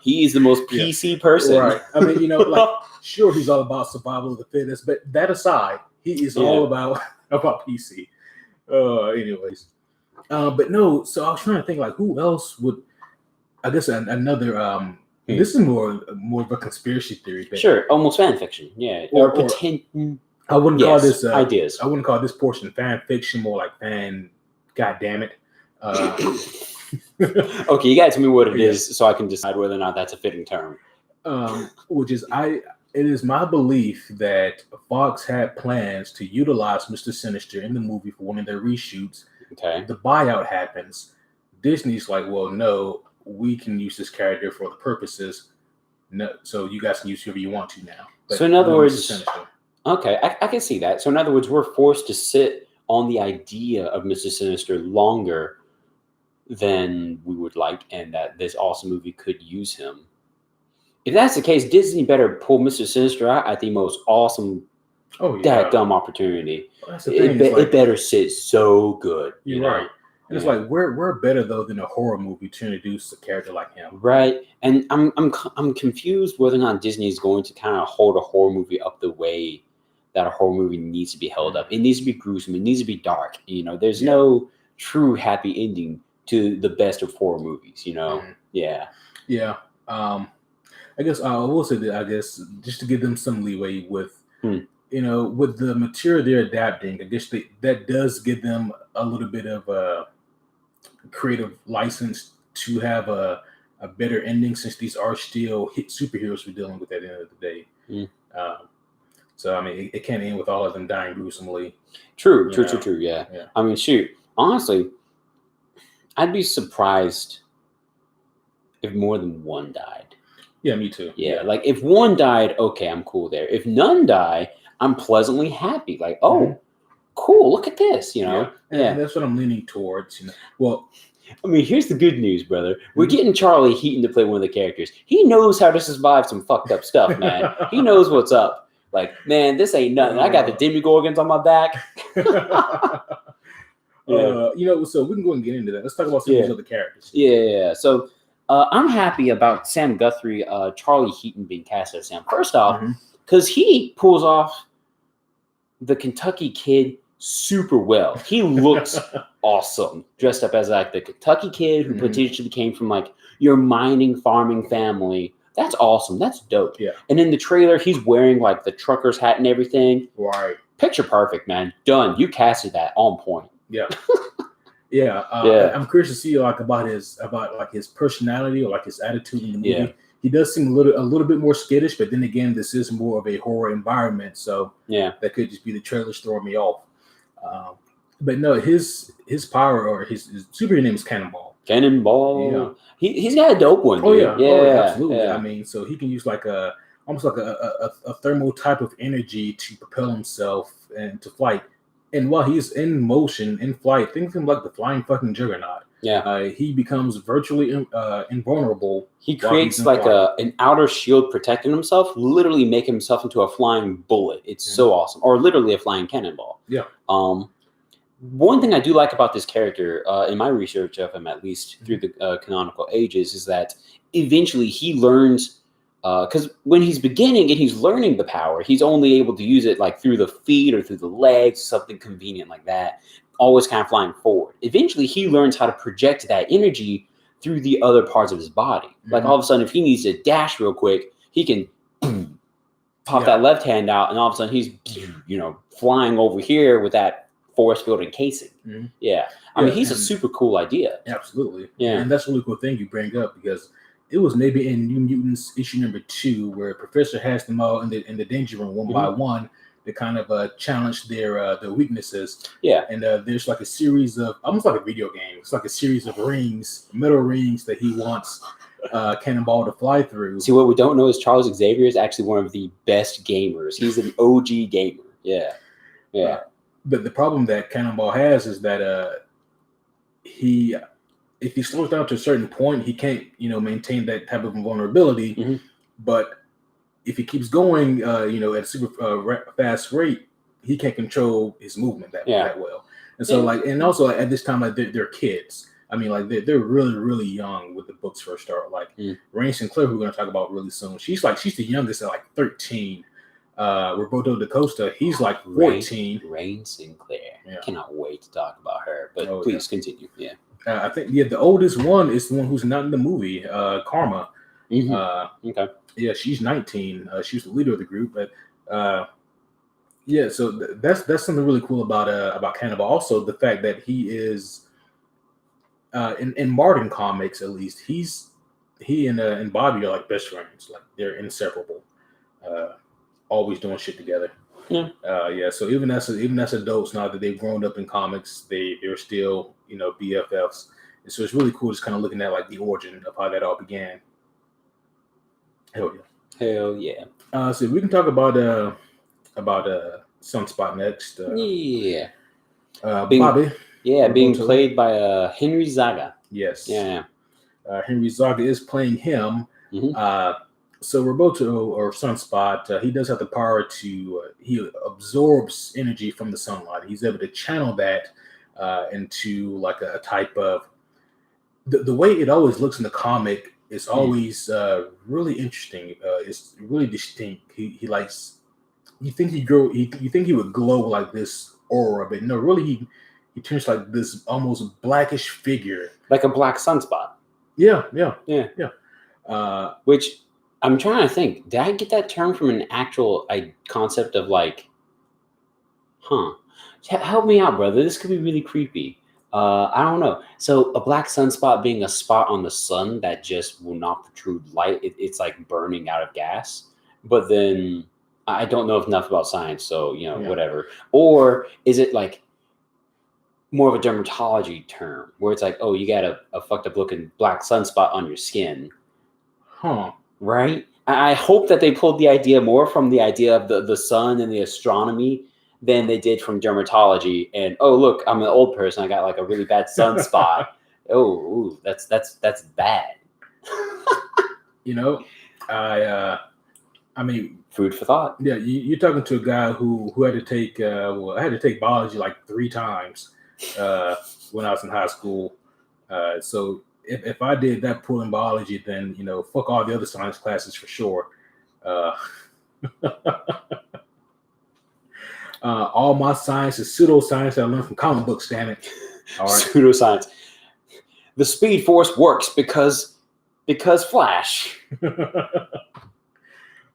He is the most PC person. Right. I mean, you know, like, sure, he's all about survival of the fittest, but that aside, he is all about PC. Anyways. But no, so I was trying to think, like, who else would, I guess, another... This is more of a conspiracy theory thing. Sure, almost fan fiction. Yeah, or I wouldn't call this ideas. I wouldn't call this portion fan fiction, more like fan. God damn it. Okay, you gotta tell me what it is so I can decide whether or not that's a fitting term. Which is it is my belief that Fox had plans to utilize Mr. Sinister in the movie for one of their reshoots. Okay. The buyout happens. Disney's like, well, no. We can use this character for the purposes. No, so you guys can use whoever you want to now. So in other words, okay, I can see that. So in other words, we're forced to sit on the idea of Mr. Sinister longer than we would like, and that this awesome movie could use him. If that's the case, Disney better pull Mr. Sinister out at the most awesome, dadgum opportunity. Well, that's the thing. It better sit so good. You're right. And it's like we're better though than a horror movie to introduce a character like him, right? And I'm confused whether or not Disney is going to kind of hold a horror movie up the way that a horror movie needs to be held up. It needs to be gruesome. It needs to be dark. You know, there's no true happy ending to the best of horror movies. You know, yeah. I guess I will say that. I guess just to give them some leeway with. You know, with the material they're adapting, I guess that does give them a little bit of a creative license to have a better ending, since these are still hit superheroes we're dealing with at the end of the day. So, I mean, it can't end with all of them dying gruesomely. True. Yeah. I mean, shoot, honestly, I'd be surprised if more than one died. Yeah, me too. Yeah, like if one died, okay, I'm cool there. If none die, I'm pleasantly happy. Like, cool, look at this, you know? Yeah. And that's what I'm leaning towards, you know. Well, I mean, here's the good news, brother. We're getting Charlie Heaton to play one of the characters. He knows how to survive some fucked up stuff, man. He knows what's up. Like, man, this ain't nothing. I got the Demogorgons on my back. You know, so we can go and get into that. Let's talk about some of these other characters. Yeah. So I'm happy about Sam Guthrie, Charlie Heaton being cast as Sam. First off, because he pulls off the Kentucky Kid super well. He looks awesome, dressed up as like the Kentucky Kid who potentially came from like your mining, farming family. That's awesome. That's dope. Yeah. And in the trailer, he's wearing like the trucker's hat and everything. Right. Picture perfect, man. Done. You casted that on point. Yeah. I'm curious to see like about his personality or like his attitude in the movie. Yeah. He does seem a little bit more skittish, but then again, this is more of a horror environment, so that could just be the trailers throwing me off. But no, his power or his superhero name is Cannonball. Cannonball. Yeah. He's got a dope one. Oh dude. yeah, absolutely. Yeah. I mean, so he can use like almost like a thermal type of energy to propel himself and to flight. And while he's in motion, in flight, think of him like the flying fucking juggernaut. Yeah. He becomes virtually invulnerable. He creates like an outer shield protecting himself, literally making himself into a flying bullet. It's so awesome. Or literally a flying cannonball. Yeah. One thing I do like about this character, in my research of him, at least through the canonical ages, is that eventually he learns, because when he's beginning and he's learning the power, he's only able to use it like through the feet or through the legs, something convenient like that, always kind of flying forward. Eventually he learns how to project that energy through the other parts of his body. Like all of a sudden, if he needs to dash real quick, he can pop that left hand out, and all of a sudden he's, flying over here with that force field encasing. I mean, he's a super cool idea. Absolutely. Yeah. And that's a really cool thing you bring up, because it was maybe in New Mutants issue number 2 where Professor has them all in the danger room one by one to kind of challenge their weaknesses. Yeah. And there's like a series of, almost like a video game, it's like a series of rings, metal rings that he wants Cannonball to fly through. See, what we don't know is Charles Xavier is actually one of the best gamers. He's an OG gamer. Yeah. But the problem that Cannonball has is that if he slows down to a certain point, he can't, maintain that type of invulnerability. But if he keeps going, at a super fast rate, he can't control his movement that well. And so, and also at this time, they're kids. I mean, they're really, really young when the books first start. Like Rain Sinclair, who we're going to talk about really soon, she's the youngest at 13. Roberto Da Costa, he's 14. Rain Sinclair. Cannot wait to talk about her. But please continue. Yeah. I think the oldest one is the one who's not in the movie, Karma. Okay. Yeah, she's 19. She's the leader of the group, but so that's something really cool about Cannibal. Also, the fact that he is in Martin comics, at least, he and Bobby are like best friends. Like they're inseparable. Always doing shit together. So even as adults, now that they've grown up in comics, they're still BFFs. And so it's really cool just kind of looking at the origin of how that all began. Hell yeah. So we can talk about Sunspot next. Bobby. Being played by Henry Zaga. Yes. Yeah. Henry Zaga is playing him. So Roboto, or Sunspot, he does have the power to, he absorbs energy from the sunlight. He's able to channel that into a type of, the way it always looks in the comic is always really interesting. It's really distinct. He likes, you think he would glow like this aura, but no, really he turns like this almost blackish figure. Like a black sunspot. Yeah. Which, I'm trying to think. Did I get that term from an actual concept of help me out, brother. This could be really creepy. I don't know. So a black sunspot being a spot on the sun that just will not protrude light. It's like burning out of gas. But then I don't know enough about science, so whatever. Or is it more of a dermatology term where it's you got a fucked up looking black sunspot on your skin? Right? I hope that they pulled the idea more from the idea of the sun and the astronomy than they did from dermatology. And look, I'm an old person. I got a really bad sunspot. That's bad. I mean, food for thought. Yeah, you're talking to a guy who had to take I had to take biology 3 times when I was in high school. So if I did that pool in biology, then fuck all the other science classes for sure. All my science is pseudoscience that I learned from comic books. Damn it! All right. Pseudoscience. The Speed Force works because Flash.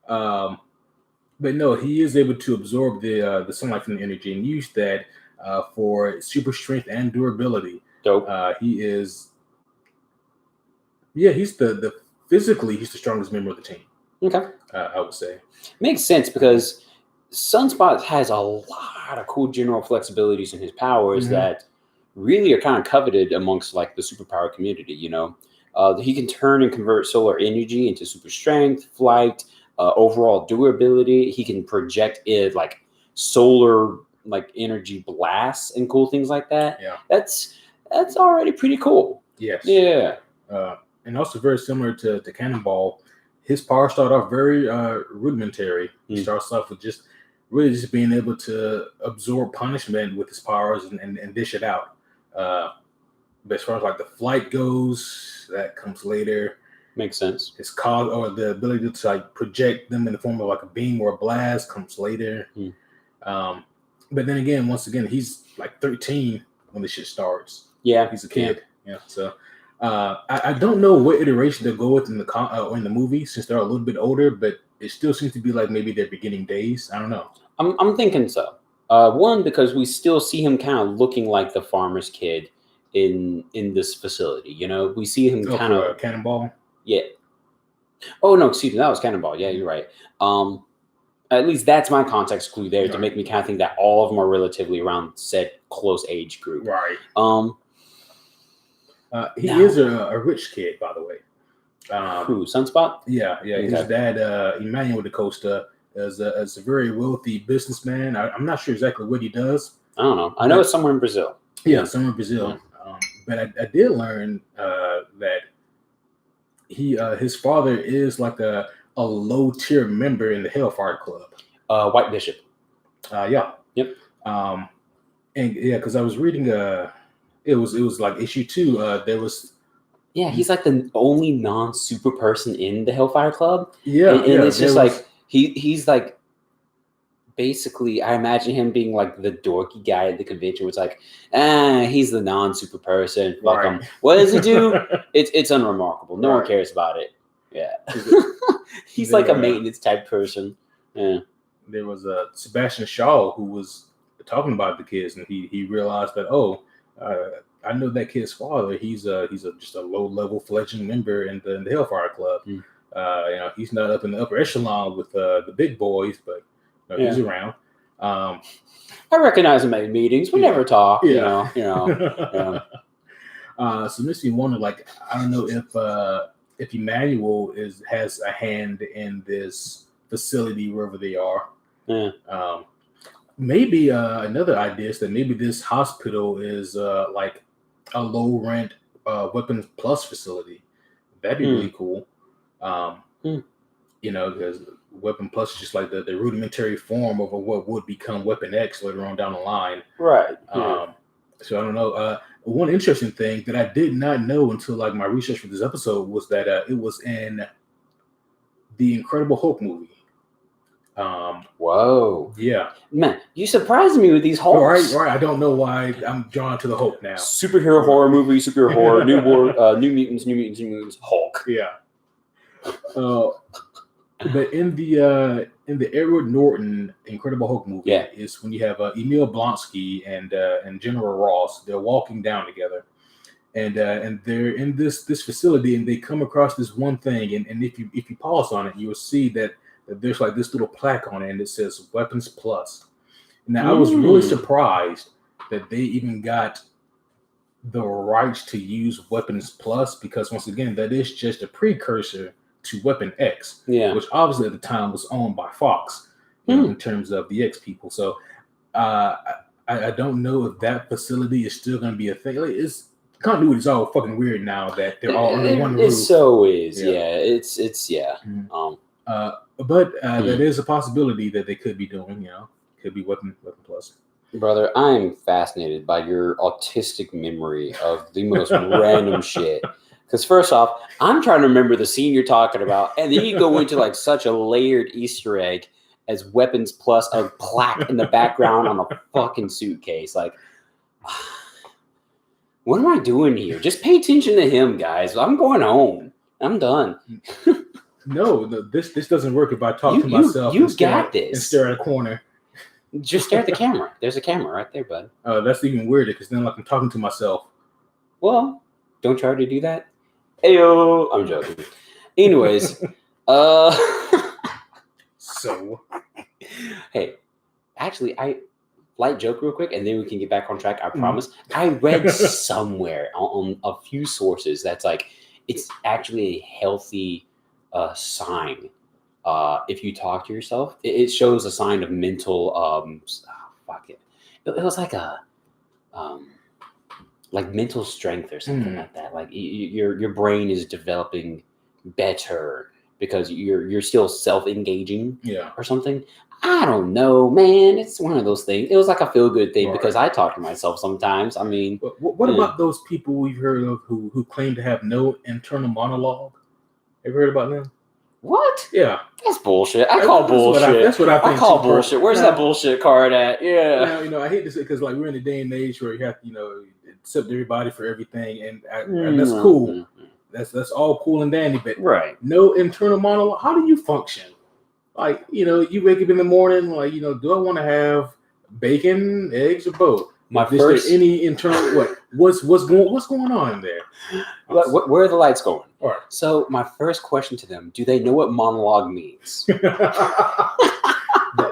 But no, he is able to absorb the sunlight from the energy and use that for super strength and durability. Dope. He is. Yeah, he's the physically he's the strongest member of the team. Okay. I would say. Makes sense because Sunspot has a lot of cool general flexibilities in his powers that really are kind of coveted amongst the superpower community. He can turn and convert solar energy into super strength, flight, overall durability. He can project it solar energy blasts and cool things like that. Yeah. that's already pretty cool. Yes. Yeah. And also very similar to Cannonball, his powers start off very rudimentary. He starts off with just being able to absorb punishment with his powers and dish it out. But as far as like the flight goes, that comes later. Makes sense. His cause or the ability to like project them in the form of like a beam or a blast comes later. But then again, once again, he's like 13 when the shit starts. Yeah, he's a kid. Yeah, so I don't know what iteration they'll go with in the movie since they're a little bit older, but it still seems to be like maybe their beginning days. I don't know. I'm thinking so. One, because we still see him kind of looking like the farmer's kid in this facility. You know, we see him kind of Cannonball. Yeah. Oh no, excuse me, that was Cannonball. Yeah, you're right. At least that's my context clue there to make me kind of think that all of them are relatively around said close age group. Right. He is a rich kid, by the way. Who? Sunspot? Yeah. Okay. His dad, Emmanuel da Costa, is a very wealthy businessman. I'm not sure exactly what he does. I don't know. I know it's somewhere in Brazil. Yeah, somewhere in Brazil. But I did learn that his father is like a low tier member in the Hellfire Club. White Bishop. Yeah. Yep. And yeah, because I was reading it was like issue 2. There was he's like the only non-super person in the Hellfire Club. Yeah. And it's just like he's like basically, I imagine him being like the dorky guy at the convention. It's like, he's the non-super person. Fuck him. What does he do? It's unremarkable. No one cares about it. Yeah. He's like a maintenance type person. Yeah. There was Sebastian Shaw who was talking about the kids, and he realized that I know that kid's father. He's just a low level fledgling member in the Hellfire Club. You know, he's not up in the upper echelon with the big boys, but he's around. I recognize him at meetings. We never talk. You know. So makes me wonder, like, I don't know if Emmanuel has a hand in this facility wherever they are. Yeah. Maybe another idea is that maybe this hospital is like a low rent Weapons Plus facility. That'd be really cool. You know, because Weapon Plus is just like the rudimentary form of what would become Weapon X later on down the line. Right. So I don't know. One interesting thing that I did not know until like my research for this episode was that it was in the Incredible Hulk movie. Whoa. Yeah. Man, you surprised me with these Hulks. Right. I don't know why I'm drawn to the Hulk now. Superhero horror movie, superhero horror, new mutants, Hulk. Yeah. But in the Edward Norton Incredible Hulk movie is when you have Emil Blonsky and General Ross. They're walking down together, and they're in this facility, and they come across this one thing, and if you pause on it, you will see that there's like this little plaque on it, and it says Weapons Plus. Now I was really surprised that they even got the rights to use Weapons Plus, because once again, that is just a precursor to Weapon X, which obviously at the time was owned by Fox, in terms of the X people. So I don't know if that facility is still going to be a thing. Like, continuity is all fucking weird now that they're all under one roof. It so is, It's but that is a possibility that they could be doing. You know, could be Weapon Plus. Brother, I'm fascinated by your autistic memory of the most random shit. Because first off, I'm trying to remember the scene you're talking about, and then you go into like such a layered Easter egg as Weapons Plus, a plaque in the background on a fucking suitcase. Like, what am I doing here? Just pay attention to him, guys. I'm going home. I'm done. No, this doesn't work if I talk to myself. You got this. And stare at a corner. Just stare at the camera. There's a camera right there, bud. That's even weirder because then like I'm talking to myself. Well, don't try to do that. Ayo, I'm joking. Anyways, so hey, actually, I light joke real quick, and then we can get back on track. I promise. I read somewhere on a few sources that's like it's actually a healthy sign. If you talk to yourself, it shows a sign of mental. Fuck it. It was like a like mental strength or something like that. Like your brain is developing better because you're still self-engaging or something. I don't know, man. It's one of those things. It was like a feel-good thing because I talk to myself sometimes. I mean, what about those people we've heard of who claim to have no internal monologue? Have you heard about them? What? Yeah. That's bullshit. I call bullshit. That's what I think. I call bullshit. Where's that bullshit card at? Yeah. Now, I hate to say because like we're in a day and age where you have to, accept everybody for everything, and that's cool. That's all cool and dandy, but no internal monologue. How do you function? Like, you wake up in the morning, like, do I want to have bacon, eggs, or both? Is there any internal what's going on there? Where are the lights going? All right. So my first question to them: do they know what monologue means?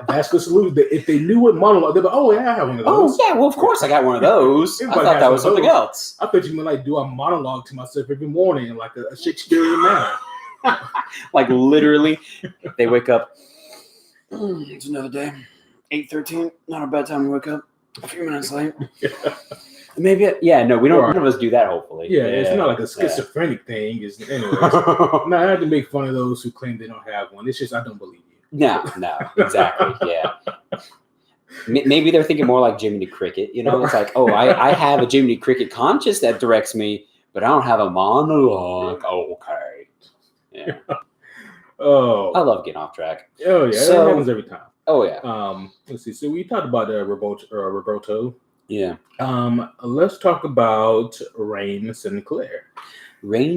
That's the solution. If they knew what monologue, they'd be like, oh yeah, I have one of those. Oh yeah, well of course I got one of those. I thought that was something else. I thought you meant like do a monologue to myself every morning in like a Shakespearean manner. Like literally, they wake up. It's another day. 8:13. Not a bad time to wake up. A few minutes late. Maybe. No, we don't. None of us do that. Hopefully. Yeah, it's not like a schizophrenic thing. Anyways, no, I have to make fun of those who claim they don't have one. It's just I don't believe you. No, exactly. Yeah. Maybe they're thinking more like Jiminy Cricket. It's like, oh, I have a Jiminy Cricket conscience that directs me, but I don't have a monologue. Oh, okay. Yeah. Oh, I love getting off track. Oh yeah, that happens every time. Oh yeah. Let's see. So we talked about Roberto. Yeah. Let's talk about Rain Sinclair.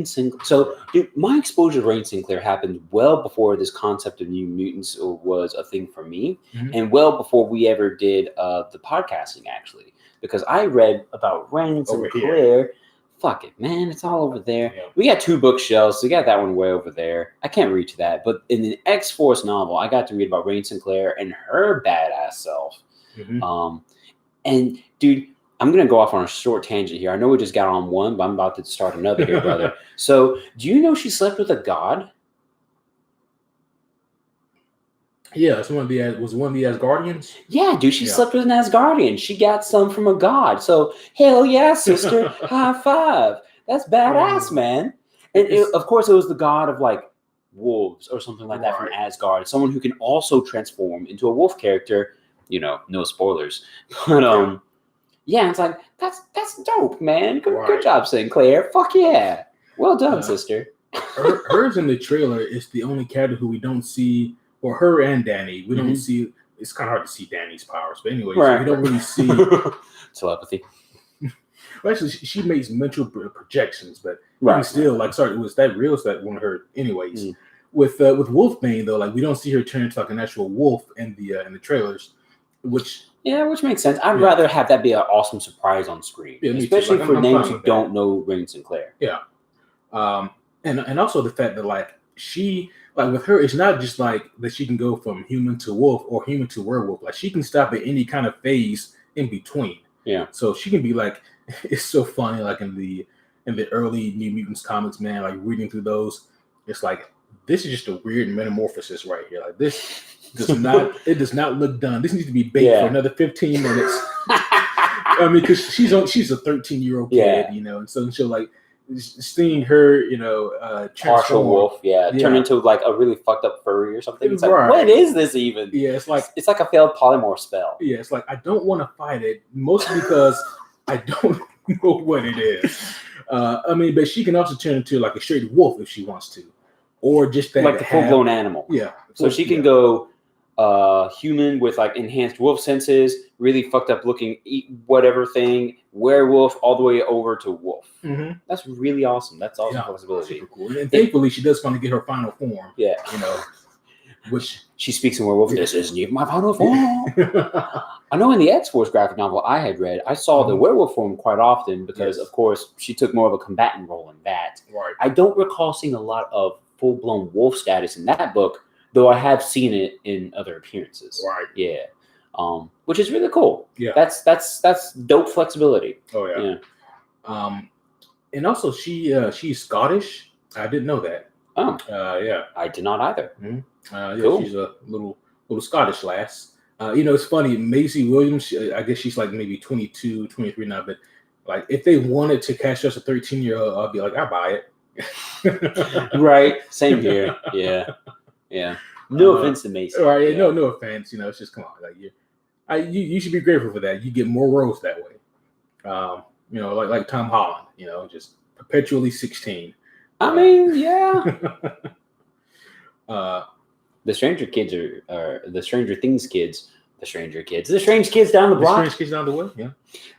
So, dude, my exposure to Rain Sinclair happened well before this concept of New Mutants was a thing for me, and well before we ever did the podcasting, actually, because I read about Rain Sinclair. Fuck it, man. It's all over there. Yeah. We got 2 bookshelves. So we got that one way over there. I can't reach that. But in the X-Force novel, I got to read about Rain Sinclair and her badass self. And, dude, I'm going to go off on a short tangent here. I know we just got on one, but I'm about to start another here, brother. So, do you know she slept with a god? Yeah, was one of the Asgardians? Yeah, dude, she slept with an Asgardian. She got some from a god. So, hell yeah, sister. High five. That's badass, man. And of course, it was the god of, like, wolves or something like that from Asgard. Someone who can also transform into a wolf character. No spoilers. But, yeah, it's like, that's dope, man. Good job, Sinclair. Fuck yeah. Well done, sister. Hers in the trailer is the only character who we don't see. Or her and Danny, we don't see. It's kind of hard to see Danny's powers, but anyway, we don't really see telepathy. Well, actually, she makes mental projections, but still, like, sorry, was that real? Is that one of her? Anyways, with Wolfbane though, like we don't see her turn into like an actual wolf in the trailers, which makes sense. I'd rather have that be an awesome surprise on screen, especially for names who don't know Rain Sinclair. Yeah, and also the fact that like she. Like with her, it's not just like that she can go from human to wolf or human to werewolf. Like she can stop at any kind of phase in between. Yeah. So she can be like, it's so funny. Like in the early New Mutants comics, man. Like reading through those, it's like this is just a weird metamorphosis right here. Like this does not look done. This needs to be baked for another 15 minutes. I mean, because she's a 13-year-old kid, and so she'll like. Seeing her, partial wolf, turn into like a really fucked up furry or something. It's like, what is this even? Yeah, it's like a failed polymorph spell. Yeah, it's like I don't want to fight it, mostly because I don't know what it is. I mean, but she can also turn into like a straight wolf if she wants to, or just that like a full-blown animal. Yeah, so she can go human with like enhanced wolf senses, really fucked up looking, eat whatever thing, werewolf, all the way over to wolf. That's really awesome. That's awesome possibility. Super cool. And thankfully, she does finally get her final form. Yeah, which she speaks in werewolf. This isn't even my final form. I know in the X-Force graphic novel I had read, I saw the werewolf form quite often because, of course, she took more of a combatant role in that. Right. I don't recall seeing a lot of full-blown wolf status in that book, though I have seen it in other appearances. Right. Yeah. Which is really cool. Yeah. That's dope flexibility. Oh yeah. And also she's Scottish. I didn't know that. Oh. Yeah. I did not either. Cool. She's a little Scottish lass. It's funny. Maisie Williams. I guess she's like maybe 22, 23 now, but Like if they wanted to cast just a 13-year-old, I'll be like, I buy it. Right. Same here. Yeah. Yeah. No offense to Macy. Right. Yeah. No offense. You know, it's just come on. Like you should be grateful for that. You get more roles that way. You know, like Tom Holland. You know, just perpetually 16. I mean, yeah. The Stranger Kids are the Stranger Things kids. The Strange Kids down the block. The Strange Kids down the way, yeah.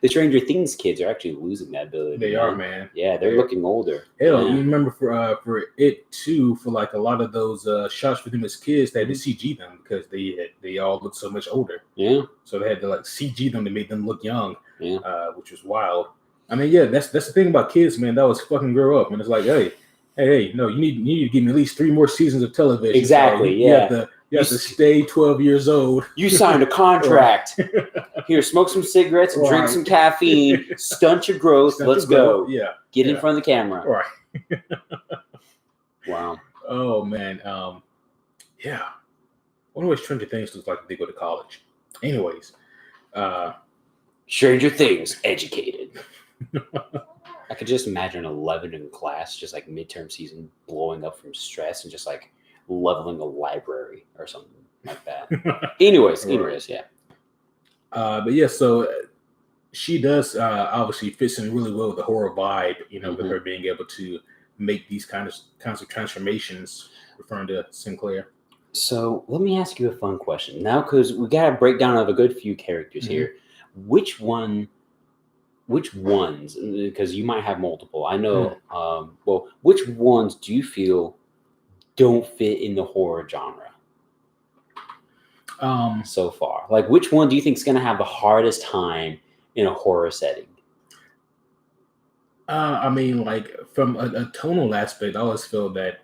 The Stranger Things kids are actually losing that ability. They are, man. Yeah, they're looking older. Hell, yeah. You remember for it too, for like a lot of those shots for them as kids, they had to CG them because they all looked so much older. Yeah. So they had to like CG them to make them look young. Yeah. Which was wild. I mean, yeah, that's the thing about kids, man. That was fucking grow up, and it's like, hey, no, you need to give me at least 3 more seasons of television. Exactly. So you have to stay 12 years old. You signed a contract. Here, smoke some cigarettes and drink some caffeine. Stunt your growth. Let's go. Yeah. Get in front of the camera. Right. Wow. Oh man. Yeah. I wonder what Stranger Things looks like if they go to college. Anyways. Stranger Things educated. I could just imagine 11 in class, just like midterm season, blowing up from stress and just like leveling a library or something like that. anyways, yeah. But yeah, so she does obviously fits in really well with the horror vibe, you know, with her being able to make these kinds of transformations, referring to Sinclair. So let me ask you a fun question now, because we got a breakdown of a good few characters here. Which ones, because you might have multiple, I know, which ones do you feel don't fit in the horror genre so far? Like, which one do you think is going to have the hardest time in a horror setting? I mean, like, from a tonal aspect, I always feel that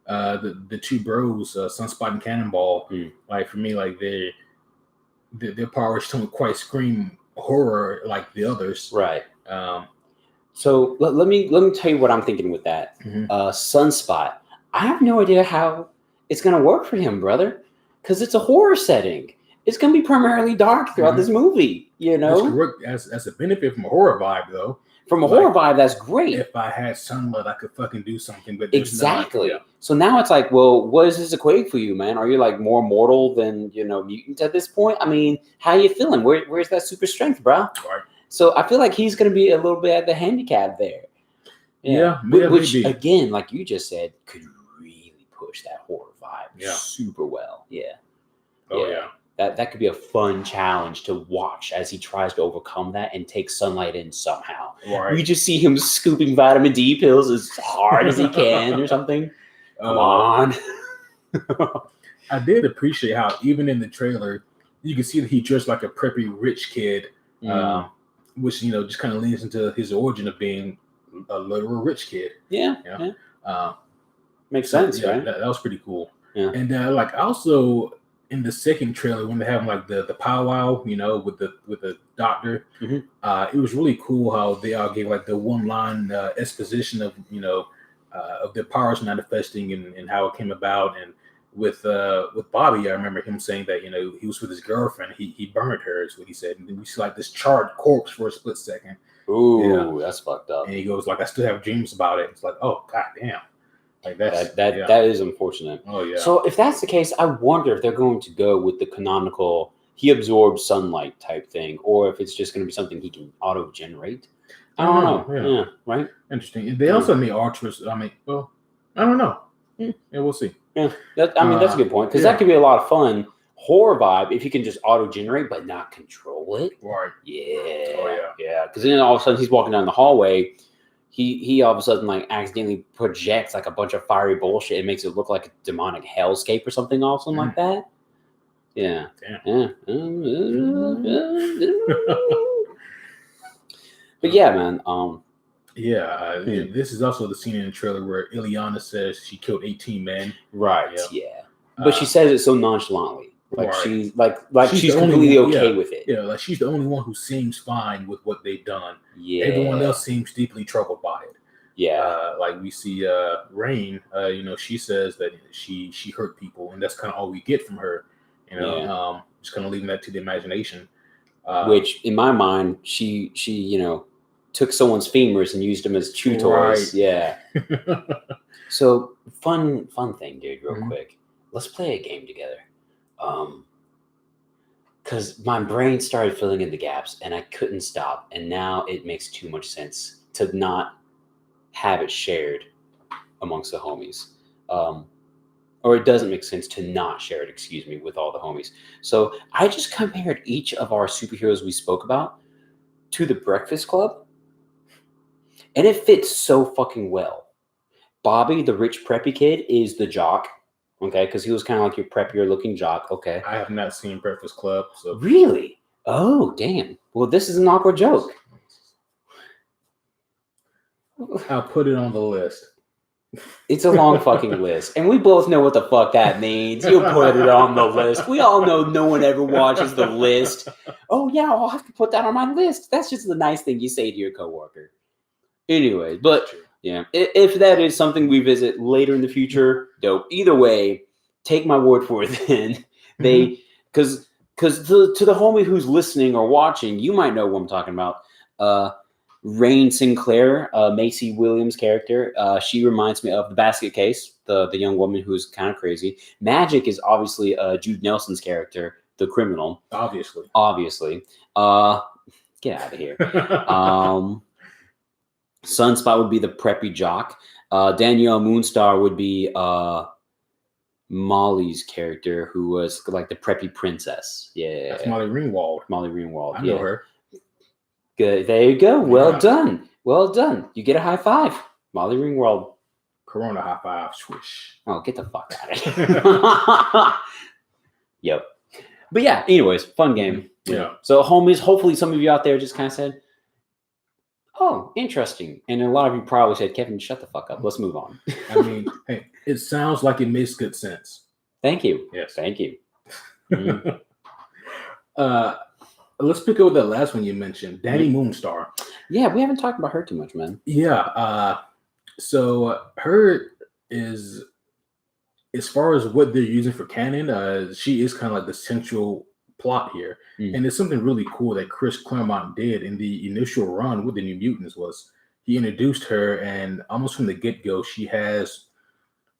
the two bros, Sunspot and Cannonball, like, for me, like, their powers don't quite scream horror like the others. Right. So let me tell you what I'm thinking with that. Sunspot, I have no idea how it's going to work for him, brother, because it's a horror setting. It's going to be primarily dark throughout this movie, you know? As a benefit from a horror vibe, though. From a horror vibe, that's great. If I had sunlight, I could fucking do something. But exactly. So now it's like, well, what does this equate for you, man? Are you like more mortal than, mutant at this point? I mean, how are you feeling? Where's that super strength, bro? Right. So I feel like he's going to be a little bit at the handicap there. Yeah. Which again, like you just said, could really push that horror vibe super well. Yeah. Oh, yeah. That could be a fun challenge to watch as he tries to overcome that and take sunlight in somehow. Right. We just see him scooping vitamin D pills as hard as he can or something. Come on. I did appreciate how even in the trailer, you can see that he dressed like a preppy rich kid, which, just kind of leans into his origin of being a literal rich kid. Yeah. Makes sense, right? That was pretty cool. Yeah. And also in the second trailer, when they have like the powwow, with the doctor, it was really cool how they all gave like the one-line exposition of their powers manifesting and how it came about. And with Bobby, I remember him saying that he was with his girlfriend, he burned her, is what he said, and then we see like this charred corpse for a split second. Ooh, that's fucked up. And he goes like, I still have dreams about it. It's like, oh god damn. Like that is unfortunate. Oh yeah. So if that's the case, I wonder if they're going to go with the canonical he absorbs sunlight type thing, or if it's just going to be something he can auto generate. I don't know. Yeah, right. Interesting. They also made Archers. I mean, well, I don't know. Yeah, we'll see. Yeah, that's a good point, because that could be a lot of fun horror vibe if you can just auto generate but not control it. Right. Yeah. Oh yeah. Because then all of a sudden he's walking down the hallway. He all of a sudden like accidentally projects like a bunch of fiery bullshit. It makes it look like a demonic hellscape or something awesome like that. Yeah. Damn. But yeah, man. This is also the scene in the trailer where Ileana says she killed 18 men. Right. Yeah. But she says it so nonchalantly. Like she's she's completely okay with it. Yeah, like she's the only one who seems fine with what they've done. Yeah. Everyone else seems deeply troubled by it. Yeah. Like we see Rain, she says that she hurt people, and that's kind of all we get from her. Just kind of leaving that to the imagination. Which in my mind, she took someone's femurs and used them as chew toys. Right. Yeah. So fun thing, dude. Real quick, let's play a game together. Because my brain started filling in the gaps and I couldn't stop, and now it makes too much sense to not have it shared amongst the homies. Or it doesn't make sense to not share it, with all the homies. So I just compared each of our superheroes we spoke about to the Breakfast Club, and it fits so fucking well. Bobby, the rich preppy kid, is the jock, okay? Because he was kind of like your preppier looking jock, okay? I have not seen Breakfast Club, so... Really? Oh, damn. Well, this is an awkward joke. I'll put it on the list. It's a long fucking list. And we both know what the fuck that means. You put it on the list. We all know no one ever watches the list. Oh, yeah, I'll have to put that on my list. That's just the nice thing you say to your coworker. Anyway, but yeah, if that is something we visit later in the future, dope. Either way, take my word for it then. Because to the homie who's listening or watching, you might know what I'm talking about. Rain Sinclair, Macy Williams' character, she reminds me of the Basket Case, the young woman who's kind of crazy. Magic is obviously Jude Nelson's character, the criminal. Obviously. Get out of here. Sunspot would be the preppy jock. Danielle Moonstar would be Molly's character, who was like the preppy princess. Yeah. That's Molly Ringwald. I know her. Good. There you go. Well done. Well done. You get a high five. Molly Ringwald. Corona high five. Swish. Oh, get the fuck out of here. Yep. But yeah, anyways, fun game. Yeah. So homies, hopefully some of you out there just kind of said, oh, interesting. And a lot of you probably said, Kevin, shut the fuck up. Let's move on. I mean, hey, it sounds like it makes good sense. Thank you. Yes. Thank you. Let's pick up that last one you mentioned, Danny Moonstar. Yeah, we haven't talked about her too much, man. Yeah. So her is, as far as what they're using for canon, she is kind of like the central plot here. And it's something really cool that Chris Claremont did in the initial run with the New Mutants was he introduced her, and almost from the get-go, she has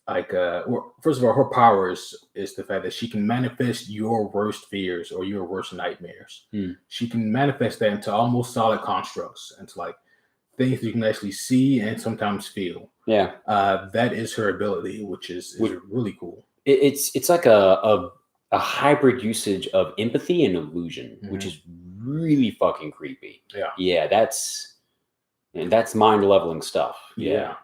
first of all, her powers is the fact that she can manifest your worst fears or your worst nightmares. She can manifest that into almost solid constructs, into like things that you can actually see and sometimes feel. Yeah. That is her ability, which is really cool. It's like a hybrid usage of empathy and illusion, which is really fucking creepy. Yeah, that's mind-leveling stuff. Yeah.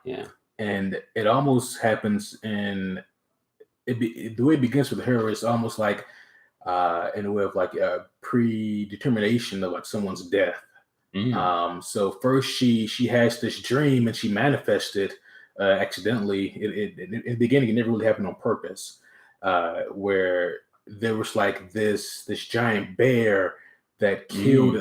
And it almost happens the way it begins with her is almost like in a way of like a predetermination of like someone's death. So first she has this dream and she manifested accidentally. In the beginning, it never really happened on purpose. Where there was like this giant bear that killed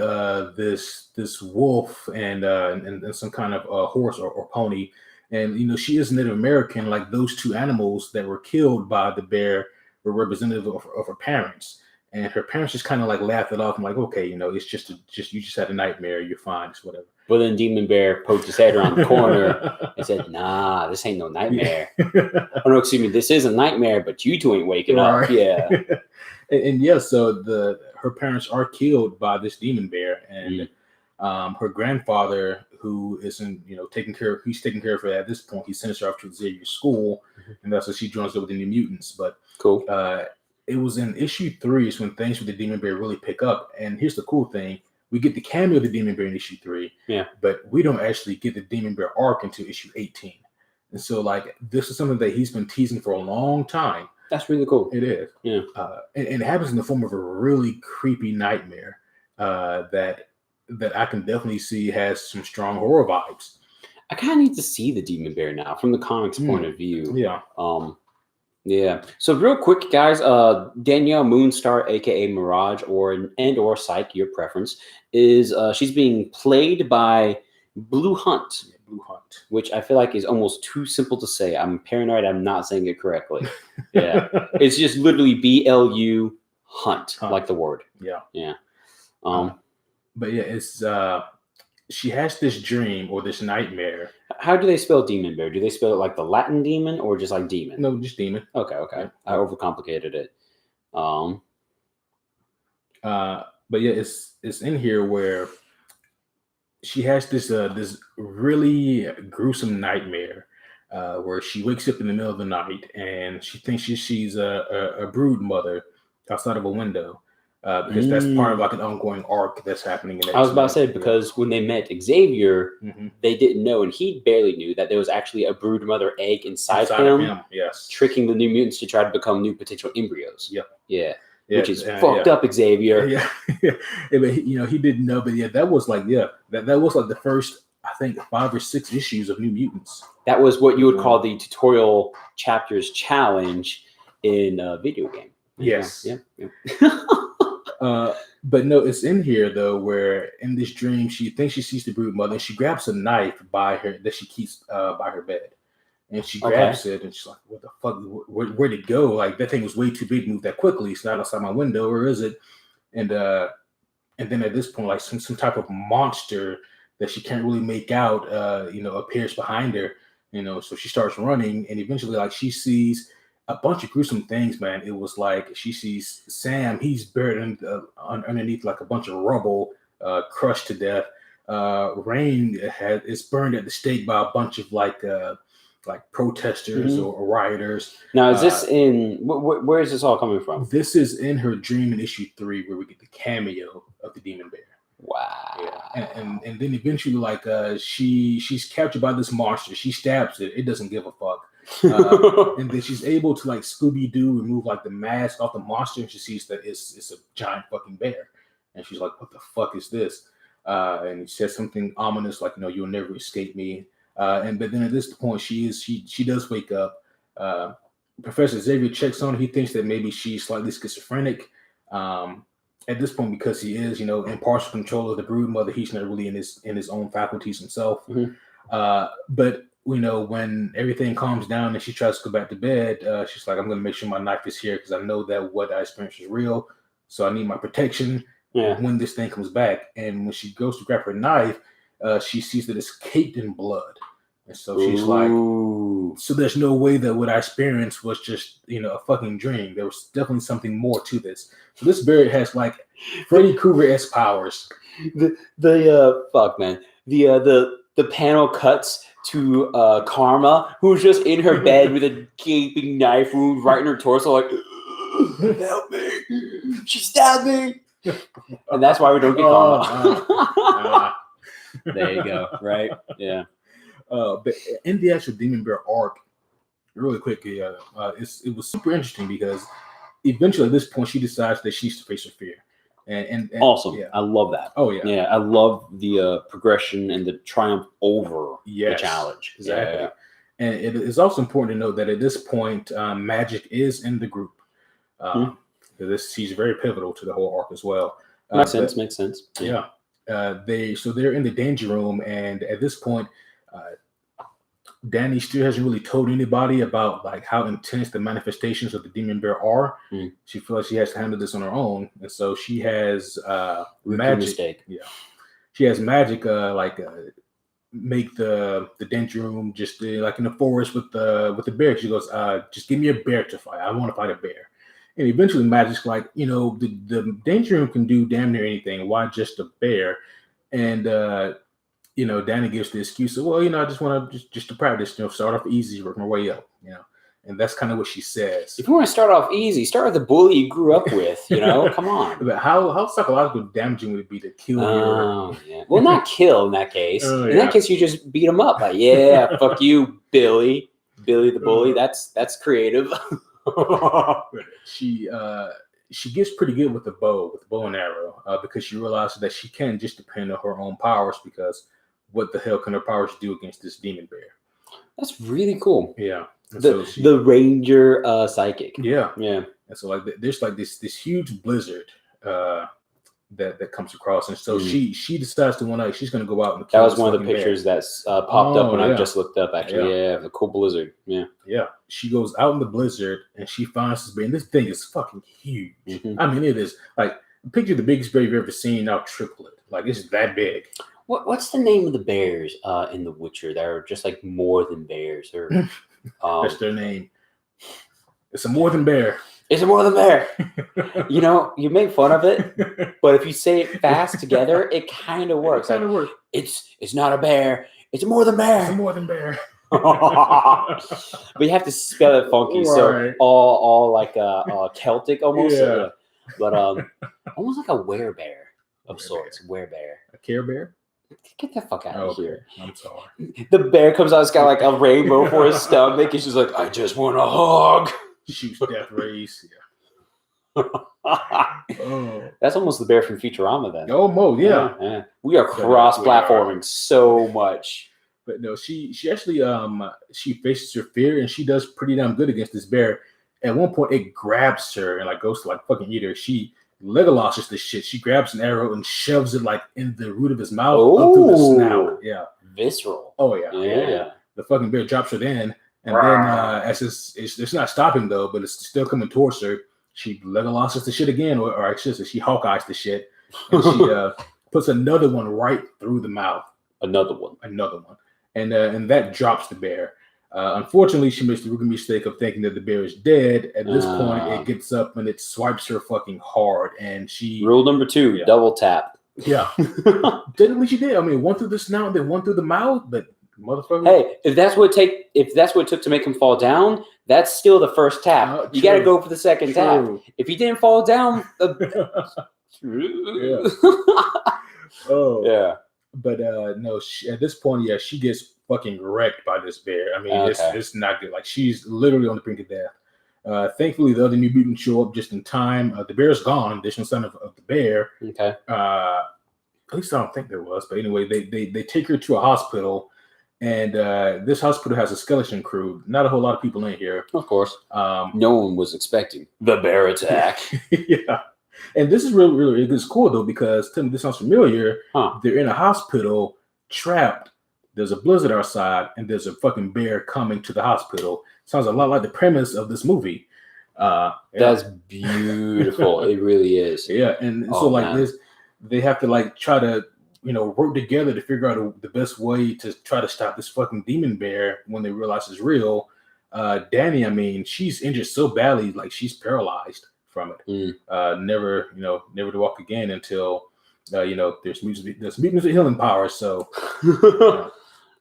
this wolf and some kind of horse or pony. And, she is Native American, like those two animals that were killed by the bear were representative of her parents. And her parents just kind of like laughed it off. I'm like, okay, it's just you just had a nightmare. You're fine. It's whatever. Well, then Demon Bear poked his head around the corner and said, nah, this ain't no nightmare. Oh, no, excuse me. This is a nightmare, but you two ain't waking up. Yeah. and yeah, so her parents are killed by this demon bear. And her grandfather, who isn't, taking care of her at this point, he sends her off to Xavier School, and that's when she joins up with the New Mutants. But cool. It was in issue 3 is when things with the Demon Bear really pick up. And here's the cool thing. We get the cameo of the Demon Bear in issue 3. Yeah. But we don't actually get the Demon Bear arc until issue 18. And so, like, this is something that he's been teasing for a long time. That's really cool. It is. Yeah. And it happens in the form of a really creepy nightmare that I can definitely see has some strong horror vibes. I kind of need to see the Demon Bear now from the comics point of view. Yeah. Yeah. So real quick, guys, Danielle Moonstar, aka Mirage, or Psyche, your preference, is she's being played by Blue Hunt. Blue Hunt, which I feel like is almost too simple to say. I'm paranoid I'm not saying it correctly. Yeah. It's just literally BLU Hunt, like the word. Yeah. Yeah. But yeah, it's she has this dream or this nightmare. How do they spell demon bear? Do they spell it like the Latin demon or just like demon? No, just demon. Okay. Yeah. I overcomplicated it. But yeah, it's in here where she has this this really gruesome nightmare where she wakes up in the middle of the night and she thinks she's a brood mother outside of a window. Because that's part of like an ongoing arc that's happening. I was about to say, because when they met Xavier, they didn't know, and he barely knew that there was actually a brood mother egg inside him. Yes, tricking the New Mutants to try to become new potential embryos. Yeah, which is fucked up, Xavier. Yeah. But he didn't know, but that was like that was like the first, I think, 5 or 6 issues of New Mutants. That was what you would call the tutorial chapters challenge in a video game. Yes. Yeah. But no, it's in here though, where in this dream she thinks she sees the brood mother, and she grabs a knife by her that she keeps by her bed, and she grabs it, and she's like, "What the fuck? Where'd it go? Like that thing was way too big to move that quickly. It's not outside my window, or is it?" And then at this point, like some type of monster that she can't really make out, appears behind her. So she starts running, and eventually, like she sees a bunch of gruesome things, man. It was like she sees Sam. He's buried underneath like a bunch of rubble, crushed to death. Rain is burned at the stake by a bunch of like protesters or rioters. Now, is this in where is this all coming from? This is in her dream in issue 3, where we get the cameo of the Demon Bear. Wow. Yeah. And then eventually, like she's captured by this monster. She stabs it. It doesn't give a fuck. And then she's able to like Scooby-Doo remove like the mask off the monster, and she sees that it's a giant fucking bear, and she's like, "What the fuck is this?" And he says something ominous like, "No, you'll never escape me." But then at this point, she does wake up. Professor Xavier checks on her. He thinks that maybe she's slightly schizophrenic. At this point, because he is, in partial control of the brood mother, he's not really in his own faculties himself. But when everything calms down and she tries to go back to bed, she's like, "I'm going to make sure my knife is here because I know that what I experienced is real. So I need my protection when this thing comes back." And when she goes to grab her knife, she sees that it's caked in blood. And so she's like, so there's no way that what I experienced was just, a fucking dream. There was definitely something more to this. So this bear has like Freddy Krueger-esque powers. Fuck, man. The panel cuts to Karma, who's just in her bed with a gaping knife wound right in her torso, like, "Help me! She stabbed me!" And that's why we don't get Karma. There you go. Right? Yeah. But in the actual Demon Bear arc, really quickly, it was super interesting because eventually at this point she decides that she needs to face her fear. And awesome. Yeah. I love that. Oh yeah. Yeah. I love the progression and the triumph over the challenge. Exactly. Yeah. And it is also important to note that at this point, Magic is in the group. She's very pivotal to the whole arc as well. Makes sense. Yeah. They're in the danger room, and at this point, Danny still hasn't really told anybody about like how intense the manifestations of the Demon Bear are. She feels like she has to handle this on her own, and so she has Magic. Yeah, she has Magic make the danger room just like in the forest with the bear. She goes, "Just give me a bear to fight. I want to fight a bear." And eventually, Magic's like, the danger room can do damn near anything. Why just a bear? And Danny gives the excuse of, "Well, I just want to just to practice, start off easy, work my way up, and that's kind of what she says. If you want to start off easy, start with the bully you grew up with, come on. But how psychological damaging would it be to kill your... Yeah. Well, not kill in that case. In that case, you just beat him up. Like, yeah, fuck you, Billy the bully. That's creative. She gets pretty good with the bow and arrow, because she realizes that she can just depend on her own powers, because what the hell can her powers do against this demon bear? That's really cool. Yeah. The ranger psychic. Yeah. Yeah. And so like there's like this huge blizzard that comes across, and so she decides to one night she's gonna go out and kill. That was one of the pictures that popped up when I just looked up, actually. Yeah, the cool blizzard. Yeah. Yeah. She goes out in the blizzard and she finds this bear, and this thing is fucking huge. I mean, it is like, picture the biggest bear you've ever seen, now triple it. Like, it's that big. What's the name of the bears in The Witcher that are just like more than bears? Or that's their name. It's a more than bear. It's a more than bear. You know, you make fun of it, but if you say it fast together, it kind of works. It kind of works. It's not a bear. It's a more than bear. It's a more than bear. But you have to spell it funky, so all like Celtic almost. Yeah. But almost like a werebear of sorts. Werebear. A Care Bear? Get the fuck out of here. I'm sorry. The bear comes out, it's got like a rainbow for his stomach. He's just like, I just want a hug. Shoots death rays. Yeah. That's almost the bear from Futurama then. Oh, yeah. We are cross-platforming so much. But no, she actually she faces her fear and she does pretty damn good against this bear. At one point, it grabs her and like goes to like fucking eat her. She Legolas's this shit. She grabs an arrow and shoves it like in the root of his mouth up through the snout. Yeah, visceral. Oh yeah. The fucking bear drops her then, and then as it's not stopping though, but it's still coming towards her. She Legolas's the shit again, or I should say she Hawkeyes the shit, and she puts another one right through the mouth. Another one, and that drops the bear. Unfortunately, she makes the rookie mistake of thinking that the bear is dead. At this point, it gets up and it swipes her fucking hard, and she. Rule number 2: double tap. Yeah, technically she did. I mean, one through the snout, then one through the mouth, but motherfucker. Hey, if that's what it took to make him fall down, that's still the first tap. You got to go for the second tap. If he didn't fall down, Oh yeah. But no, at this point, she gets fucking wrecked by this bear. I mean, it's not good. Like, she's literally on the brink of death. Thankfully, the other new mutants show up just in time. The bear's gone. There's no sign of the bear. Okay. At least I don't think there was. But anyway, they take her to a hospital, and this hospital has a skeleton crew. Not a whole lot of people in here. Of course. No one was expecting the bear attack. Yeah. And this is really it's cool though, because tell me this sounds familiar. They're in a hospital, trapped. There's a blizzard outside, and there's a fucking bear coming to the hospital. Sounds a lot like the premise of this movie. That's beautiful. It really is. Yeah, and this, they have to like try to work together to figure out the best way to try to stop this fucking demon bear when they realize it's real. Danny, I mean, she's injured so badly, like she's paralyzed from it. Never to walk again until there's mutants with healing powers. So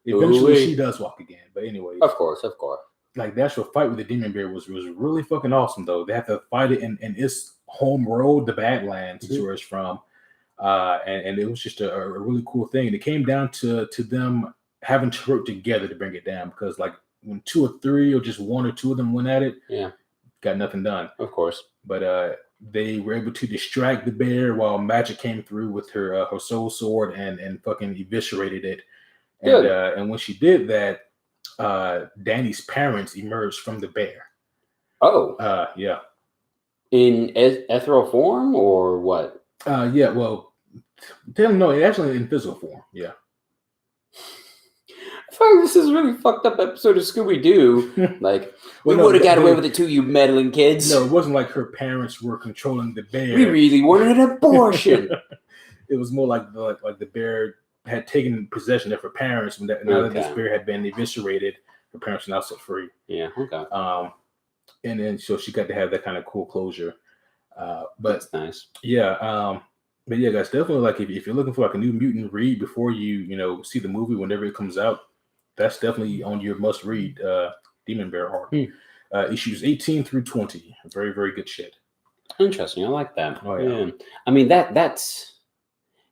eventually she does walk again. But anyway, of course. Like the actual fight with the demon bear was really fucking awesome though. They have to fight it in its home road, the Badlands, is where it's from. And it was just a really cool thing. And it came down to them having to work together to bring it down, because like when 2 or 3 or just 1 or 2 of them went at it, got nothing done. Of course. But they were able to distract the bear while Magic came through with her soul sword and fucking eviscerated it. And when she did that, Danny's parents emerged from the bear. Oh. Yeah. In ethereal form or what? Yeah, well, no, actually in physical form. Yeah. I feel like this is a really fucked up episode of Scooby-Doo. Like, we would have got away with it too, you meddling kids. No, it wasn't like her parents were controlling the bear. We really wanted an abortion. It was more like the bear had taken possession of her parents now that this bear had been eviscerated. Her parents are now set free. Yeah. Okay. And then so she got to have that kind of cool closure. But that's nice. Yeah. But yeah, guys, definitely like if you're looking for like a new mutant read before you see the movie whenever it comes out, that's definitely on your must read. Demon Bear arc. Issues 18 through 20. Very, very good shit. Interesting. I like that. Oh yeah. I mean that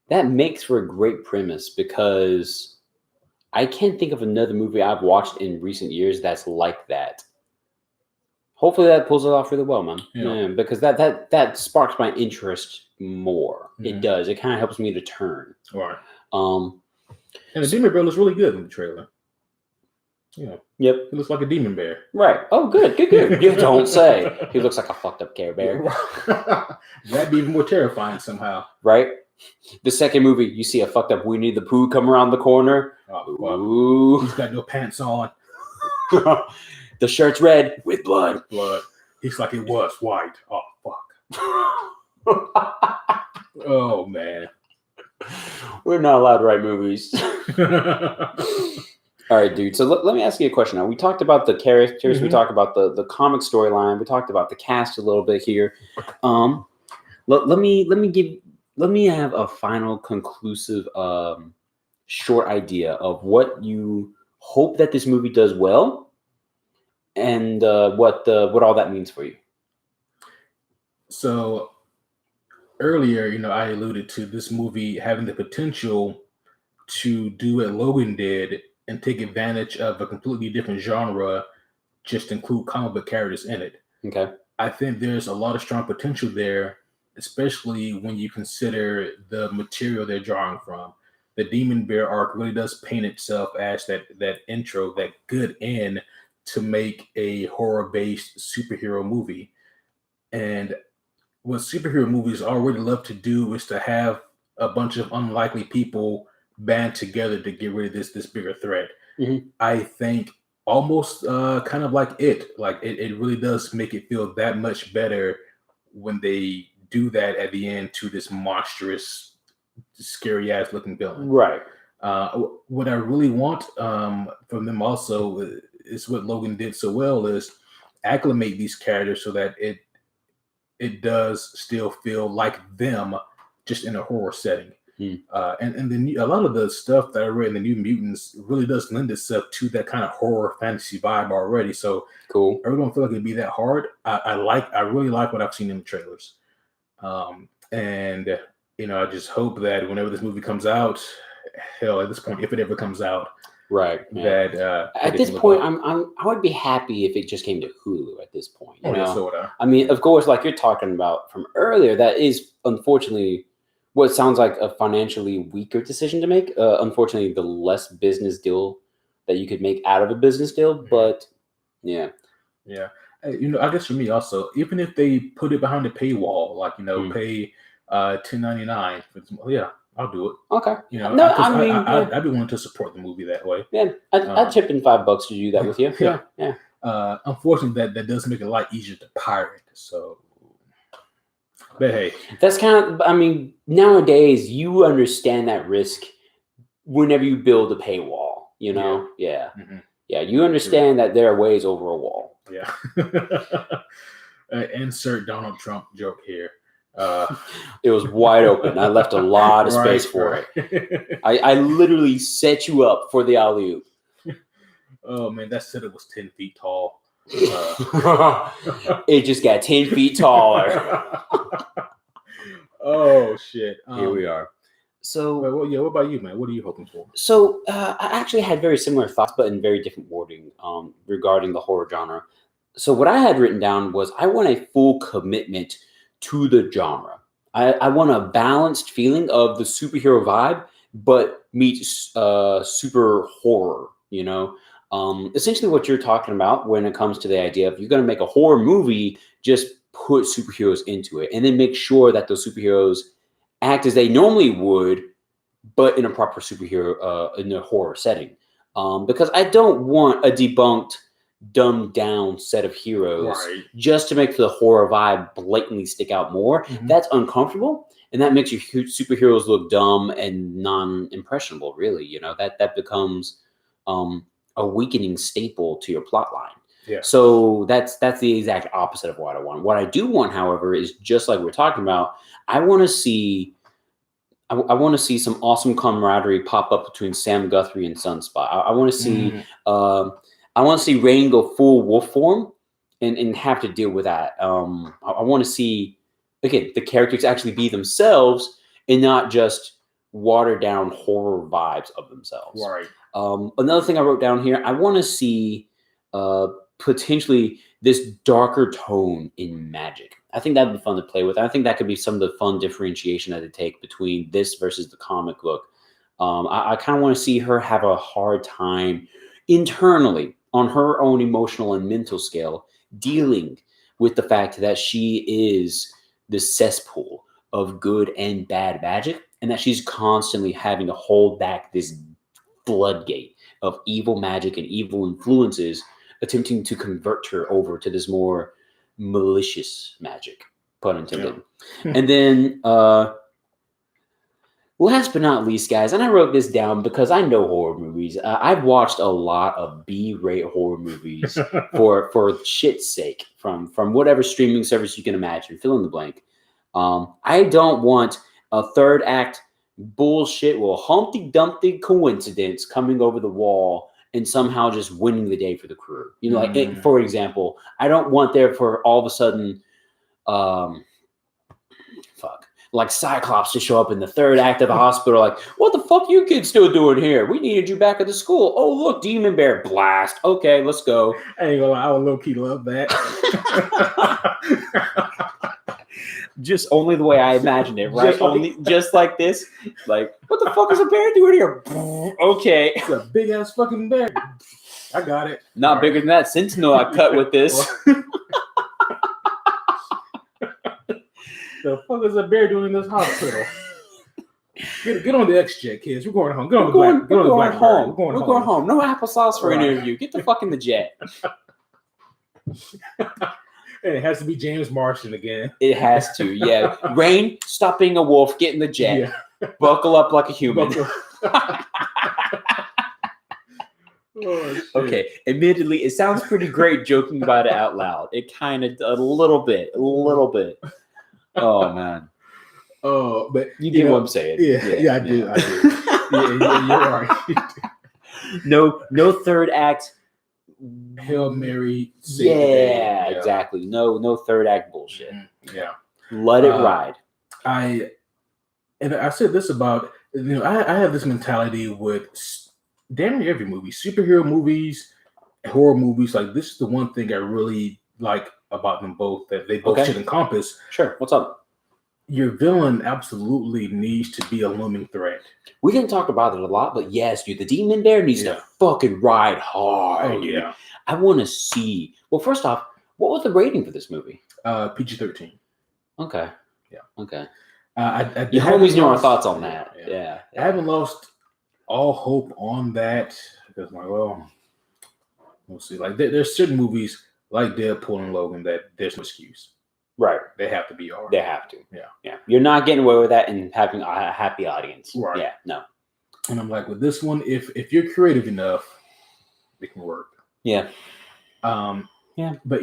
makes for a great premise, because I can't think of another movie I've watched in recent years that's like that. Hopefully that pulls it off really well, man. Yeah, because that sparks my interest more. It does. It kind of helps me to turn. All right. And the demon bear looks really good in the trailer. Yeah. Yep. He looks like a demon bear. Right. Oh, good. You don't say. He looks like a fucked up Care Bear. That'd be even more terrifying somehow. Right? The second movie, you see a fucked up Winnie the Pooh come around the corner. Oh, fuck. Ooh. He's got no pants on. The shirt's red with blood. He's like, it was white. Oh, fuck. Oh, man. We're not allowed to write movies. All right, dude. So let me ask you a question now. We talked about the characters. We talked about the comic storyline. We talked about the cast a little bit here. Let me have a final conclusive short idea of what you hope that this movie does well, and what all that means for you. So earlier, I alluded to this movie having the potential to do what Logan did and take advantage of a completely different genre, just include comic book characters in it. Okay. I think there's a lot of strong potential there, especially when you consider the material they're drawing from. The Demon Bear arc really does paint itself as that intro, that good end to make a horror-based superhero movie. And what superhero movies already love to do is to have a bunch of unlikely people band together to get rid of this bigger threat. I think almost kind of like it really does make it feel that much better when they do that at the end to this monstrous, scary ass looking villain. Right. What I really want from them also is what Logan did so well is acclimate these characters so that it does still feel like them, just in a horror setting. And then a lot of the stuff that I read in the New Mutants really does lend itself to that kind of horror fantasy vibe already. So cool. I really don't feel like it'd be that hard. I really like what I've seen in the trailers. And I just hope that whenever this movie comes out, hell, at this point, if it ever comes out, right, that at this point, I would be happy if it just came to Hulu at this point. So would I. I mean, of course, like you're talking about from earlier, that is unfortunately what sounds like a financially weaker decision to make. Unfortunately, the less business deal that you could make out of a business deal, but yeah. I guess for me also, even if they put it behind the paywall, like pay $10.99 for yeah, I'll do it. Okay. I'd be willing to support the movie that way. Yeah, I'd chip in $5 to do that with you. Yeah. Unfortunately, that does make it a lot easier to pirate. So, but hey, that's kind of. Nowadays you understand that risk whenever you build a paywall. Yeah. Yeah, you understand that there are ways over a wall. Yeah. Insert Donald Trump joke here. It was wide open. I left a lot of space for it. I literally set you up for the alley-oop. Oh man, that said it was 10 feet tall. It just got 10 feet taller. Oh shit! Here we are. So, what about you, man? What are you hoping for? So, I actually had very similar thoughts, but in very different wording regarding the horror genre. So, what I had written down was I want a full commitment to the genre. I want a balanced feeling of the superhero vibe, but meets super horror. Essentially what you're talking about when it comes to the idea of you're going to make a horror movie, just put superheroes into it, and then make sure that those superheroes act as they normally would, but in a proper superhero, in a horror setting. Because I don't want a debunked, dumbed down set of heroes just to make the horror vibe blatantly stick out more. That's uncomfortable, and that makes your superheroes look dumb and non-impressionable, really. That becomes a weakening staple to your plot line. Yeah. So that's the exact opposite of what I want. What I do want, however, is just like we're talking about, I want to see some awesome camaraderie pop up between Sam Guthrie and Sunspot. I want to see Rain go full wolf form and have to deal with that. I want to see, again, the characters actually be themselves and not just watered down horror vibes of themselves. Right. Another thing I wrote down here, I want to see potentially this darker tone in magic. I think that'd be fun to play with. I think that could be some of the fun differentiation that they take between this versus the comic book. I kind of want to see her have a hard time internally on her own emotional and mental scale dealing with the fact that she is the cesspool of good and bad magic, and that she's constantly having to hold back this floodgate of evil magic and evil influences attempting to convert her over to this more malicious magic, pun intended. Yeah. And then Last but not least, guys, and I wrote this down because I know horror movies. I've watched a lot of B-rate horror movies for shit's sake from whatever streaming service you can imagine. Fill in the blank. I don't want a third act bullshit, Humpty Dumpty coincidence coming over the wall and somehow just winning the day for the crew. You know, like for example, I don't want there for all of a sudden, like Cyclops to show up in the third act of the hospital. Like, what the fuck you kids still doing here? We needed you back at the school. Oh, look, Demon Bear blast. Okay, let's go. I ain't gonna lie, I would low-key love that. Just only the way I imagined it, right? Just like this. Like, what the fuck is a bear doing here? Okay. It's a big-ass fucking bear. I got it. Not bigger than that Sentinel I cut with this. The fuck is a bear doing in this hospital? Get on the X-Jet, kids. We're going home. We're going home. We're going home. No applesauce for an interview. Get the fuck in the jet. It has to be James Marsden again. It has to, yeah. Rain, stop being a wolf. Get in the jet. Yeah. Buckle up like a human. Oh, okay, admittedly, it sounds pretty great joking about it out loud. It kind of a little bit. Oh man. Oh, but you get what I'm saying. Yeah, I do. Yeah, you're right. No third act. Hail Mary. Yeah, exactly. No third act bullshit. Yeah. Let it ride. I said this about, I have this mentality with damn near every movie, superhero movies, horror movies. Like, this is the one thing I really like about them both, that they both should encompass. Sure. What's up? Your villain absolutely needs to be a looming threat. We didn't talk about it a lot, but yes, dude, the Demon Bear needs to fucking ride hard. Oh, yeah. I want to see. Well, first off, what was the rating for this movie? PG-13. Okay. Yeah. Okay. Your homies know our thoughts on that. Yeah. I haven't lost all hope on that because, we'll see. Like, there's certain movies like Deadpool and Logan that there's no excuse. Right. They have to be R. They have to. Yeah. You're not getting away with that and having a happy audience. Right. Yeah. No. And I'm like, with this one, if you're creative enough, it can work. Yeah. Yeah. But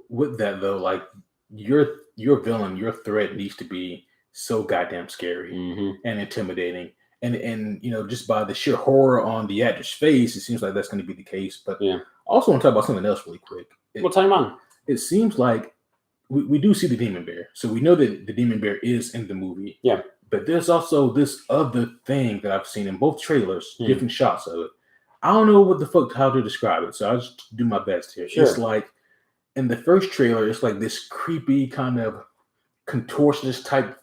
with that though, like your villain, your threat needs to be so goddamn scary and intimidating. And just by the sheer horror on the actor's face, it seems like that's going to be the case. But I also want to talk about something else really quick. What's on your mind? It seems like we do see the Demon Bear. So we know that the Demon Bear is in the movie. Yeah. But there's also this other thing that I've seen in both trailers, different shots of it. I don't know how to describe it. So I'll just do my best here. Sure. It's like in the first trailer, it's like this creepy kind of contortionist type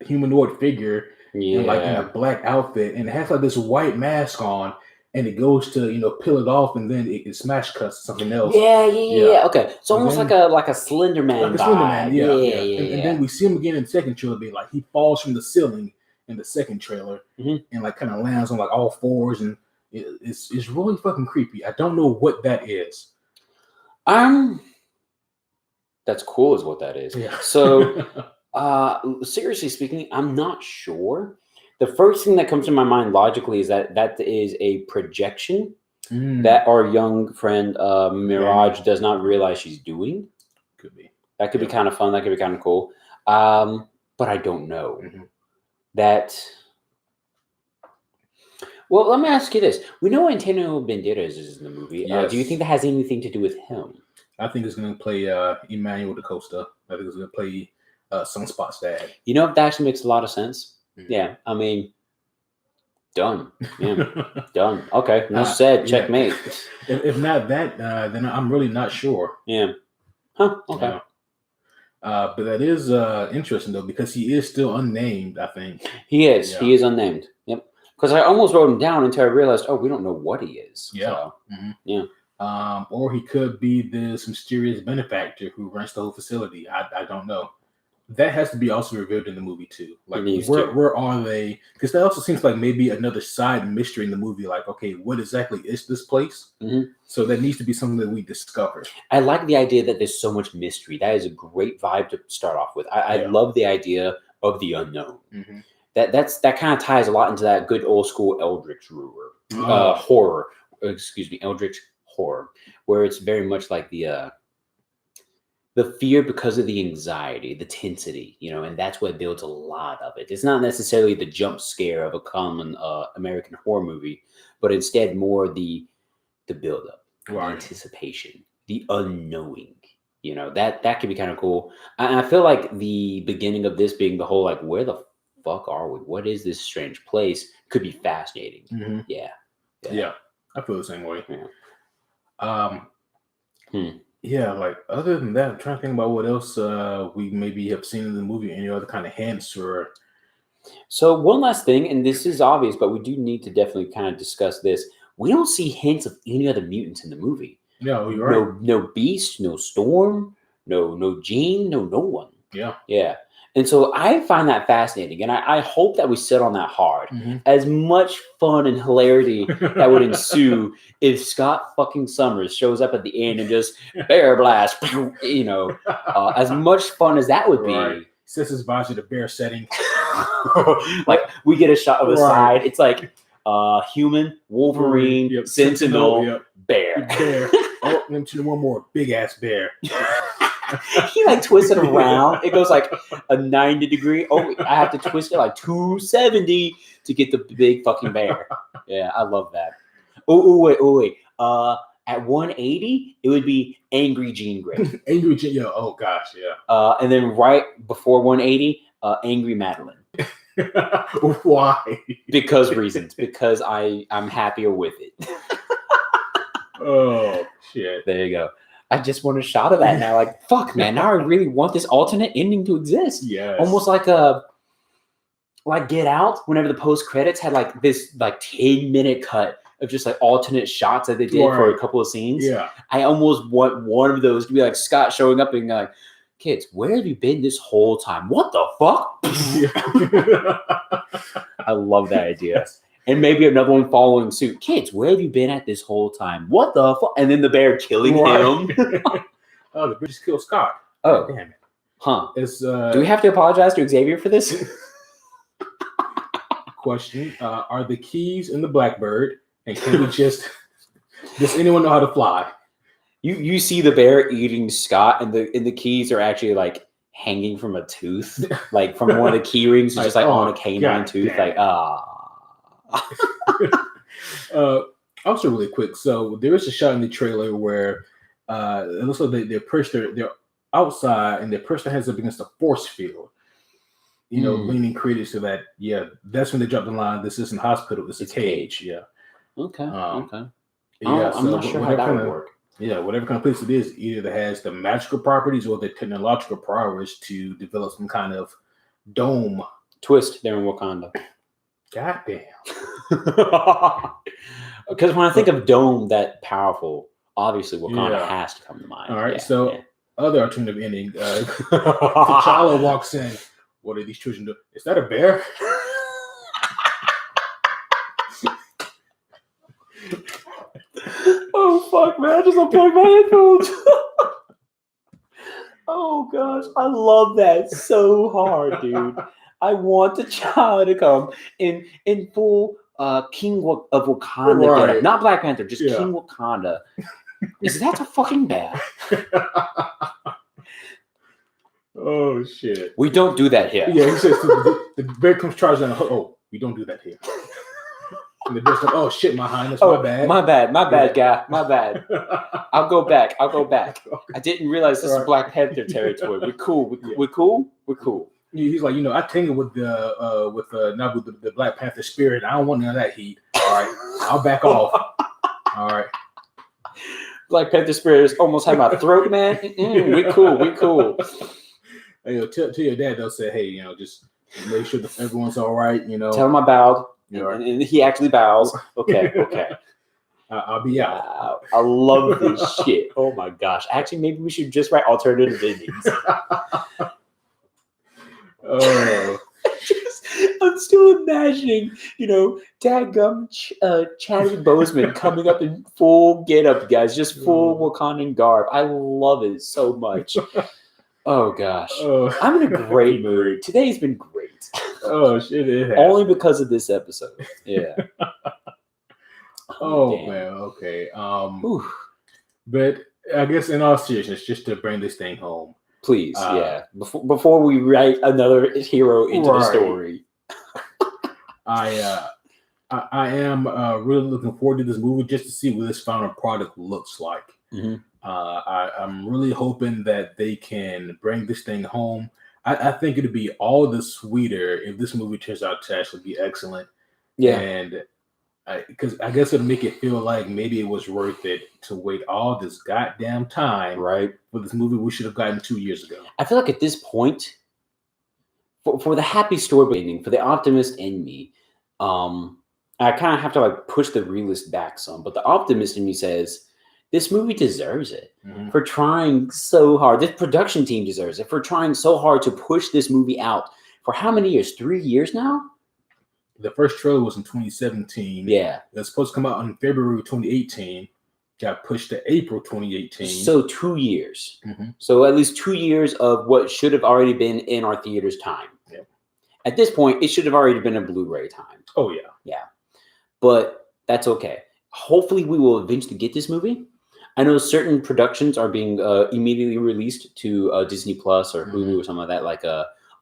humanoid figure in a black outfit. And it has like this white mask on. And it goes to peel it off, and then it smash cuts to something else. Yeah. Okay, it's almost like a Slender Man. Like a Slender Man, yeah. And then we see him again in the second trailer. Be like he falls from the ceiling in the second trailer, and like kind of lands on like all fours, and it's really fucking creepy. I don't know what that is. That's cool, is what that is. Yeah. So, seriously speaking, I'm not sure. The first thing that comes to my mind logically is that is a projection that our young friend Mirage does not realize she's doing. Could be. That could be kind of fun. That could be kind of cool. But I don't know. That. Well, let me ask you this. We know Antonio Banderas is in the movie. Yes. Do you think that has anything to do with him? I think it's going to play Emmanuel DaCosta. I think it's going to play Sunspot's dad. That actually makes a lot of sense. Yeah, I mean, done. Yeah, done. Okay, enough said. Checkmate. If not that, then I'm really not sure. Yeah. Huh. Okay. But that is interesting though, because he is still unnamed. I think he is. Yeah. He is unnamed. Yep. Because I almost wrote him down until I realized, we don't know what he is. Yeah. So, yeah. Or he could be this mysterious benefactor who runs the whole facility. I don't know. That has to be also revealed in the movie too. Like where are they? Because that also seems like maybe another side mystery in the movie. Like, okay, what exactly is this place? So that needs to be something that we discover. I like the idea that there's so much mystery. That is a great vibe to start off with. I love the idea of the unknown. that kind of ties a lot into that good old school Eldritch horror. Excuse me, Eldritch horror, where it's very much like the fear because of the anxiety, the tensity, and that's what builds a lot of it. It's not necessarily the jump scare of a common American horror movie, but instead more the buildup, the anticipation, the unknowing. That could be kind of cool. And I feel like the beginning of this being the whole like, where the fuck are we? What is this strange place? Could be fascinating. Mm-hmm. Yeah. I feel the same way. Yeah. Yeah, like other than that, I'm trying to think about what else we maybe have seen in the movie. Any other kind of hints or? So one last thing, and this is obvious, but we do need to definitely kind of discuss this. We don't see hints of any other mutants in the movie. No, you're right. No Beast, no Storm, no Jean, no one. Yeah. And so I find that fascinating, and I hope that we sit on that hard. Mm-hmm. As much fun and hilarity that would ensue if Scott fucking Summers shows up at the end and just bear blast, as much fun as that would be. Sets his body to bear setting. Like we get a shot of the side. It's like human, Wolverine, Sentinel, bear. Oh, mention one more big ass bear. He like twists it around. It goes like a 90 degree. Oh, I have to twist it like 270 to get the big fucking bear. Yeah, I love that. Oh, wait. At 180, it would be Angry Jean Grey. Angry Jean, yeah. Oh gosh, yeah. And then right before 180, Angry Madeline. Why? Reasons. Because I'm happier with it. Oh shit. There you go. I just want a shot of that now. Like, fuck, man. Now I really want this alternate ending to exist. Yes. Almost like Get Out, whenever the post credits had like this like 10-minute cut of just like alternate shots that they did for a couple of scenes. Yeah. I almost want one of those to be like Scott showing up and like, kids, where have you been this whole time? What the fuck? I love that idea. Yes. And maybe another one following suit. Kids, where have you been at this whole time? What the fuck? And then the bear killing him. Oh, the British killed Scott. Oh, damn it. Huh. It's, do we have to apologize to Xavier for this? Question. Are the keys in the Blackbird? And can we does anyone know how to fly? You see the bear eating Scott, and the keys are actually like hanging from a tooth. Like from one of the key rings, just like on a canine tooth. Like, also really quick, so there is a shot in the trailer where it looks like they're outside and their person has up against a force field, leaning critics to that. Yeah, that's when they drop the line, this isn't hospital, it's a cage. Yeah. Okay. Okay. Yeah, I'm not sure how that would work. Yeah, whatever kind of place it is, either that has the magical properties or the technological prowess to develop some kind of dome. Twist there in Wakanda. Goddamn. Because when I think of dome that powerful, obviously Wakanda has to come to mind. All right, other alternative ending. T'Challa walks in. What are these children doing? Is that a bear? Oh fuck, man! I just unplugged my headphones. Oh gosh, I love that so hard, dude. I want T'Challa to come in full King of Wakanda, getup. Not Black Panther, just King Wakanda. Is that a fucking bear? Oh shit! We don't do that here. Yeah, he says the bear comes charging. Oh, we don't do that here. And the bear's like, oh shit, my highness, my bad. My bad, guy, my bad. I'll go back. I didn't realize this is Black Panther territory. We're cool. We're cool. He's like, I tangled with the Black Panther spirit. I don't want none of that heat. All right, I'll back off. All right. Black Panther spirit almost had my throat, man. We cool. Hey, tell your dad. They'll say, hey, just make sure that everyone's all right. Tell him I bowed. And he actually bows. Okay. I'll be out. I love this shit. Oh my gosh. Actually, maybe we should just write alternative endings. I'm still imagining, dadgum Chadwick Boseman coming up in full getup, guys, just full Wakandan garb. I love it so much. Oh gosh, I'm in a great mood. Today's been great. Oh shit! It has. Only because of this episode. Yeah. Oh man. Okay. But I guess in all seriousness, just to bring this thing home, please, yeah. Before we write another hero into the story, I am really looking forward to this movie just to see what this final product looks like. Mm-hmm. I'm really hoping that they can bring this thing home. I think it'd be all the sweeter if this movie turns out to actually be excellent. Yeah. And because I guess it'll make it feel like maybe it was worth it to wait all this goddamn time for this movie we should have gotten 2 years ago. I feel like at this point, for the happy story ending, for the optimist in me, I kind of have to like push the realist back some. But the optimist in me says, this movie deserves it for trying so hard. This production team deserves it for trying so hard to push this movie out for how many years? 3 years now? The first trailer was in 2017. Yeah. It was supposed to come out in February 2018. Got pushed to April 2018. So 2 years. So at least 2 years of what should have already been in our theaters time. Yeah. At this point, it should have already been a Blu-ray time. Oh, yeah. Yeah. But that's okay. Hopefully, we will eventually get this movie. I know certain productions are being immediately released to Disney Plus or Hulu or something like that, like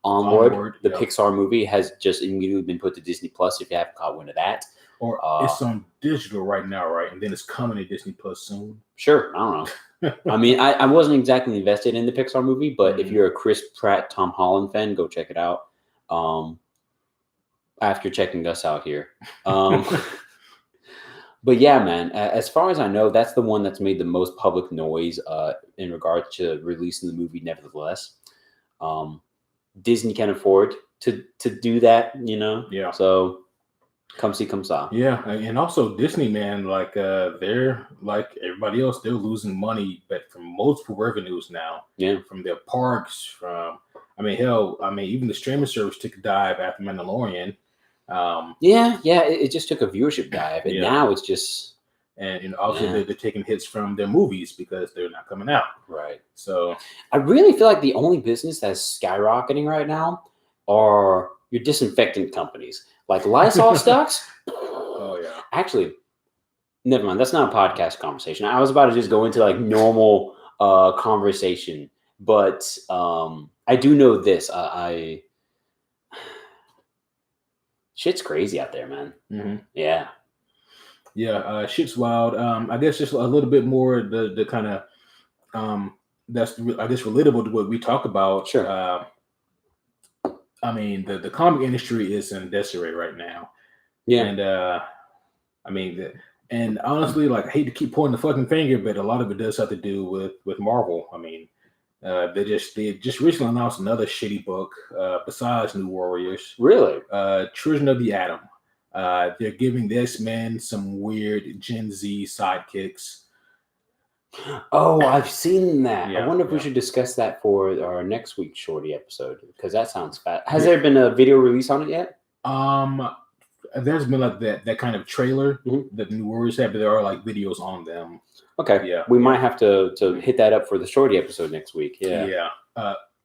Onward, the Pixar movie, has just immediately been put to Disney Plus. If you haven't caught wind of that, or it's on digital right now, right? And then it's coming to Disney Plus soon. Sure, I don't know. I mean, I wasn't exactly invested in the Pixar movie, but if you're a Chris Pratt, Tom Holland fan, go check it out. After checking us out here, but yeah, man. As far as I know, that's the one that's made the most public noise in regards to releasing the movie. Nevertheless. Disney can afford to do that, you know? Yeah. So come see, come saw. Yeah. And also Disney, man, like they're like everybody else, they're losing money, but from multiple revenues now. Yeah. From their parks, from even the streaming service took a dive after Mandalorian. It just took a viewership dive. And now it's just and obviously they're taking hits from their movies because they're not coming out. Right. So I really feel like the only business that's skyrocketing right now are your disinfectant companies. Like Lysol stocks. Oh yeah. Actually, never mind. That's not a podcast conversation. I was about to just go into like normal conversation. But I do know this. Shit's crazy out there, man. Yeah. Yeah, shit's wild. I guess just a little bit more the kind of that's I guess relatable to what we talk about. Sure. I mean, the comic industry is in disarray right now. Yeah. And and honestly, like I hate to keep pointing the fucking finger, but a lot of it does have to do with Marvel. I mean, they just recently announced another shitty book besides New Warriors. Really? Children of the Atom. They're giving this man some weird Gen Z sidekicks. Oh, I've seen that. I wonder if we should discuss that for our next week's Shorty episode, because that sounds fat. Has there been a video release on it yet? There's been like that kind of trailer that the New Warriors have, but there are like videos on them. Okay. Yeah. We might have to hit that up for the Shorty episode next week. Yeah. Yeah.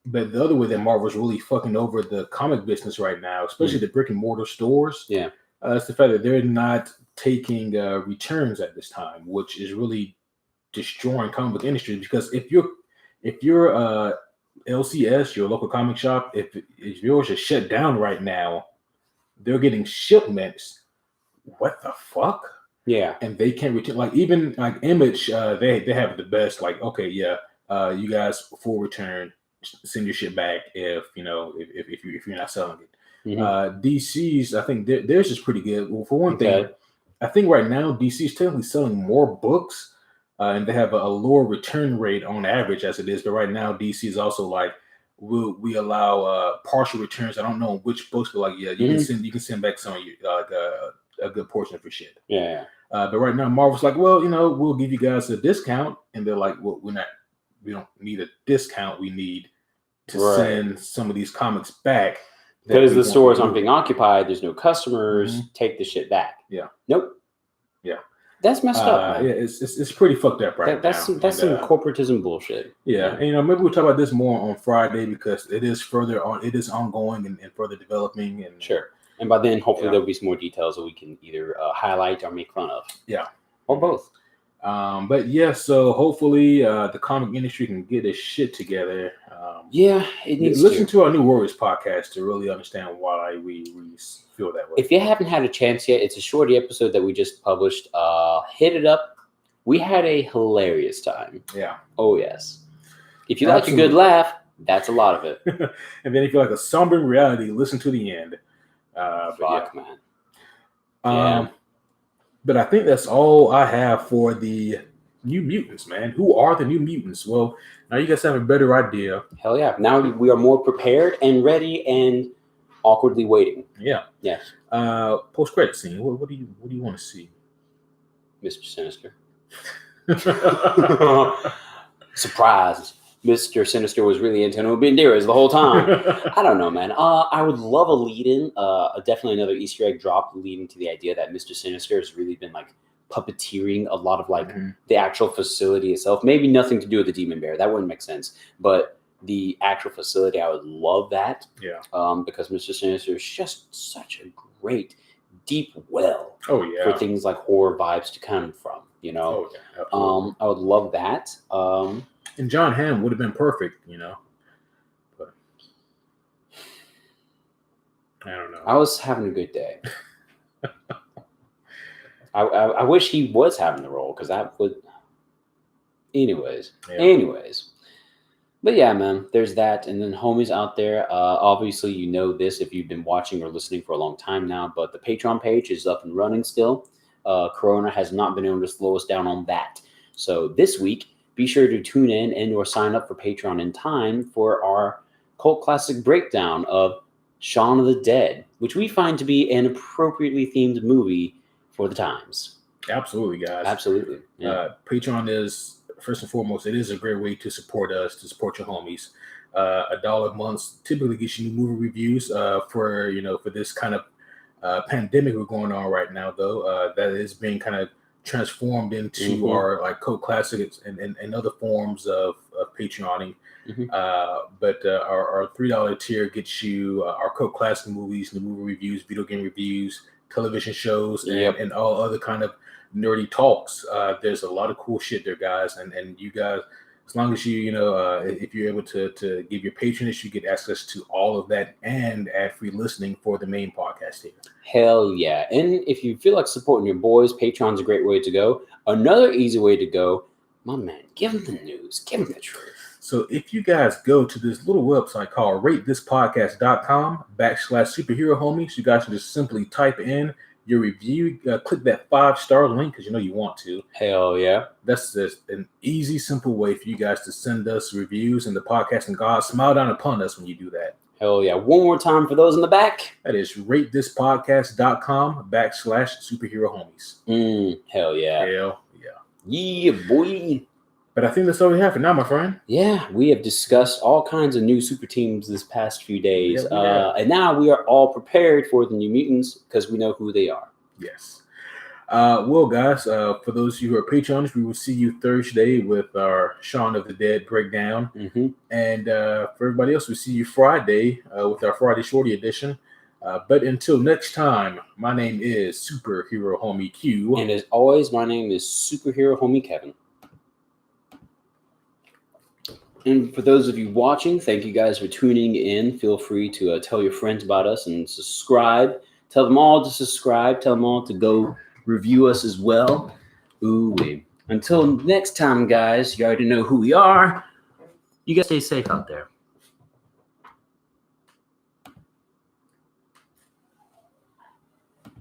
But the other way that Marvel's really fucking over the comic business right now, especially the brick and mortar stores. Yeah. It's the fact that they're not taking returns at this time, which is really destroying comic book industry. Because if you're LCS, your local comic shop, if yours is shut down right now, they're getting shipments. What the fuck? Yeah, and they can't return. Like even like Image, they have the best. Like you guys full return, send your shit back if you're not selling it. DC's, I think theirs is pretty good. Well, for one thing, I think right now DC's technically selling more books, and they have a lower return rate on average as it is. But right now, DC is also like, we allow partial returns. I don't know which books, but like you can send back some of your a good portion of your shit. Yeah. But right now, Marvel's like, well, we'll give you guys a discount, and they're like, well, we don't need a discount. We need to send some of these comics back. Because the stores aren't being occupied, there's no customers. Take the shit back. Yeah. Nope. Yeah. That's messed up, man. Yeah, it's pretty fucked up now. That's some corporatism bullshit. Yeah, and maybe we'll talk about this more on Friday because it is ongoing and further developing. And sure. And by then, hopefully, there'll be some more details that we can either highlight or make fun of. Yeah, or both. But yeah, so hopefully the comic industry can get its shit together. It needs listen to our New Warriors podcast to really understand why we feel that way. If you haven't had a chance yet, it's a shorty episode that we just published. Hit it up. We had a hilarious time. Yeah. Oh yes. If you like a good laugh, that's a lot of it. And then if you like a somber reality, listen to the end. Fuck, man. But I think that's all I have for the New Mutants, man. Who are the New Mutants? Well, now you guys have a better idea. Hell yeah. Now we are more prepared and ready and awkwardly waiting. Yeah. Yes. Post-credit scene. What do you want to see? Mr. Sinister. Surprise. Mr. Sinister was really into no Banderas the whole time. I don't know, man. I would love a lead-in. Definitely another Easter egg drop leading to the idea that Mr. Sinister has really been like puppeteering a lot of like the actual facility itself. Maybe nothing to do with the Demon Bear. That wouldn't make sense. But the actual facility, I would love that. Yeah. Because Mr. Sinister is just such a great deep well. Oh yeah. For things like horror vibes to come from. You know. Oh, yeah, I would love that. And John Hamm would have been perfect, you know. But I don't know. I was having a good day. I wish he was having the role because that would. Anyways. But yeah, man, there's that. And then homies out there, obviously you know this if you've been watching or listening for a long time now, but the Patreon page is up and running still. Corona has not been able to slow us down on that. So this week, be sure to tune in and or sign up for Patreon in time for our cult classic breakdown of Shaun of the Dead, which we find to be an appropriately themed movie for the times. Absolutely, guys. Absolutely. Yeah. Patreon is, first and foremost, it is a great way to support us, to support your homies. $1 a month typically gets you new movie reviews for this kind of pandemic we're going on right now, though. That is being kind of transformed into our like cult classics and other forms of Patreoning. But our $3 tier gets you our cult classic movies, the movie reviews, video game reviews, television shows, and all other kind of nerdy talks. There's a lot of cool shit there, guys, and you guys, as long as if you're able to give your patronage, you get access to all of that and ad-free listening for the main podcast here. Hell yeah. And if you feel like supporting your boys, Patreon's a great way to go. Another easy way to go, my man, give them the news, give them the truth. So if you guys go to this little website called ratethispodcast.com/superhero homies, you guys can just simply type in your review, click that 5-star link because you know you want to. Hell yeah. That's just an easy, simple way for you guys to send us reviews, and the podcast and God smile down upon us when you do that. Hell yeah. One more time for those in the back. That is ratethispodcast.com/superhero homies. Hell yeah. Hell yeah. Yeah, boy. But I think that's all we have for now, my friend. Yeah, we have discussed all kinds of new super teams this past few days. And now we are all prepared for the New Mutants because we know who they are. Yes. Well, guys, for those of you who are Patreons, we will see you Thursday with our Shaun of the Dead breakdown. And for everybody else, we'll see you Friday with our Friday Shorty edition. But until next time, my name is Superhero Homie Q. And as always, my name is Superhero Homie Kevin. And for those of you watching, thank you guys for tuning in. Feel free to tell your friends about us and subscribe. Tell them all to subscribe. Tell them all to go review us as well. Ooh-wee. Until next time, guys, you already know who we are. You guys stay safe out there.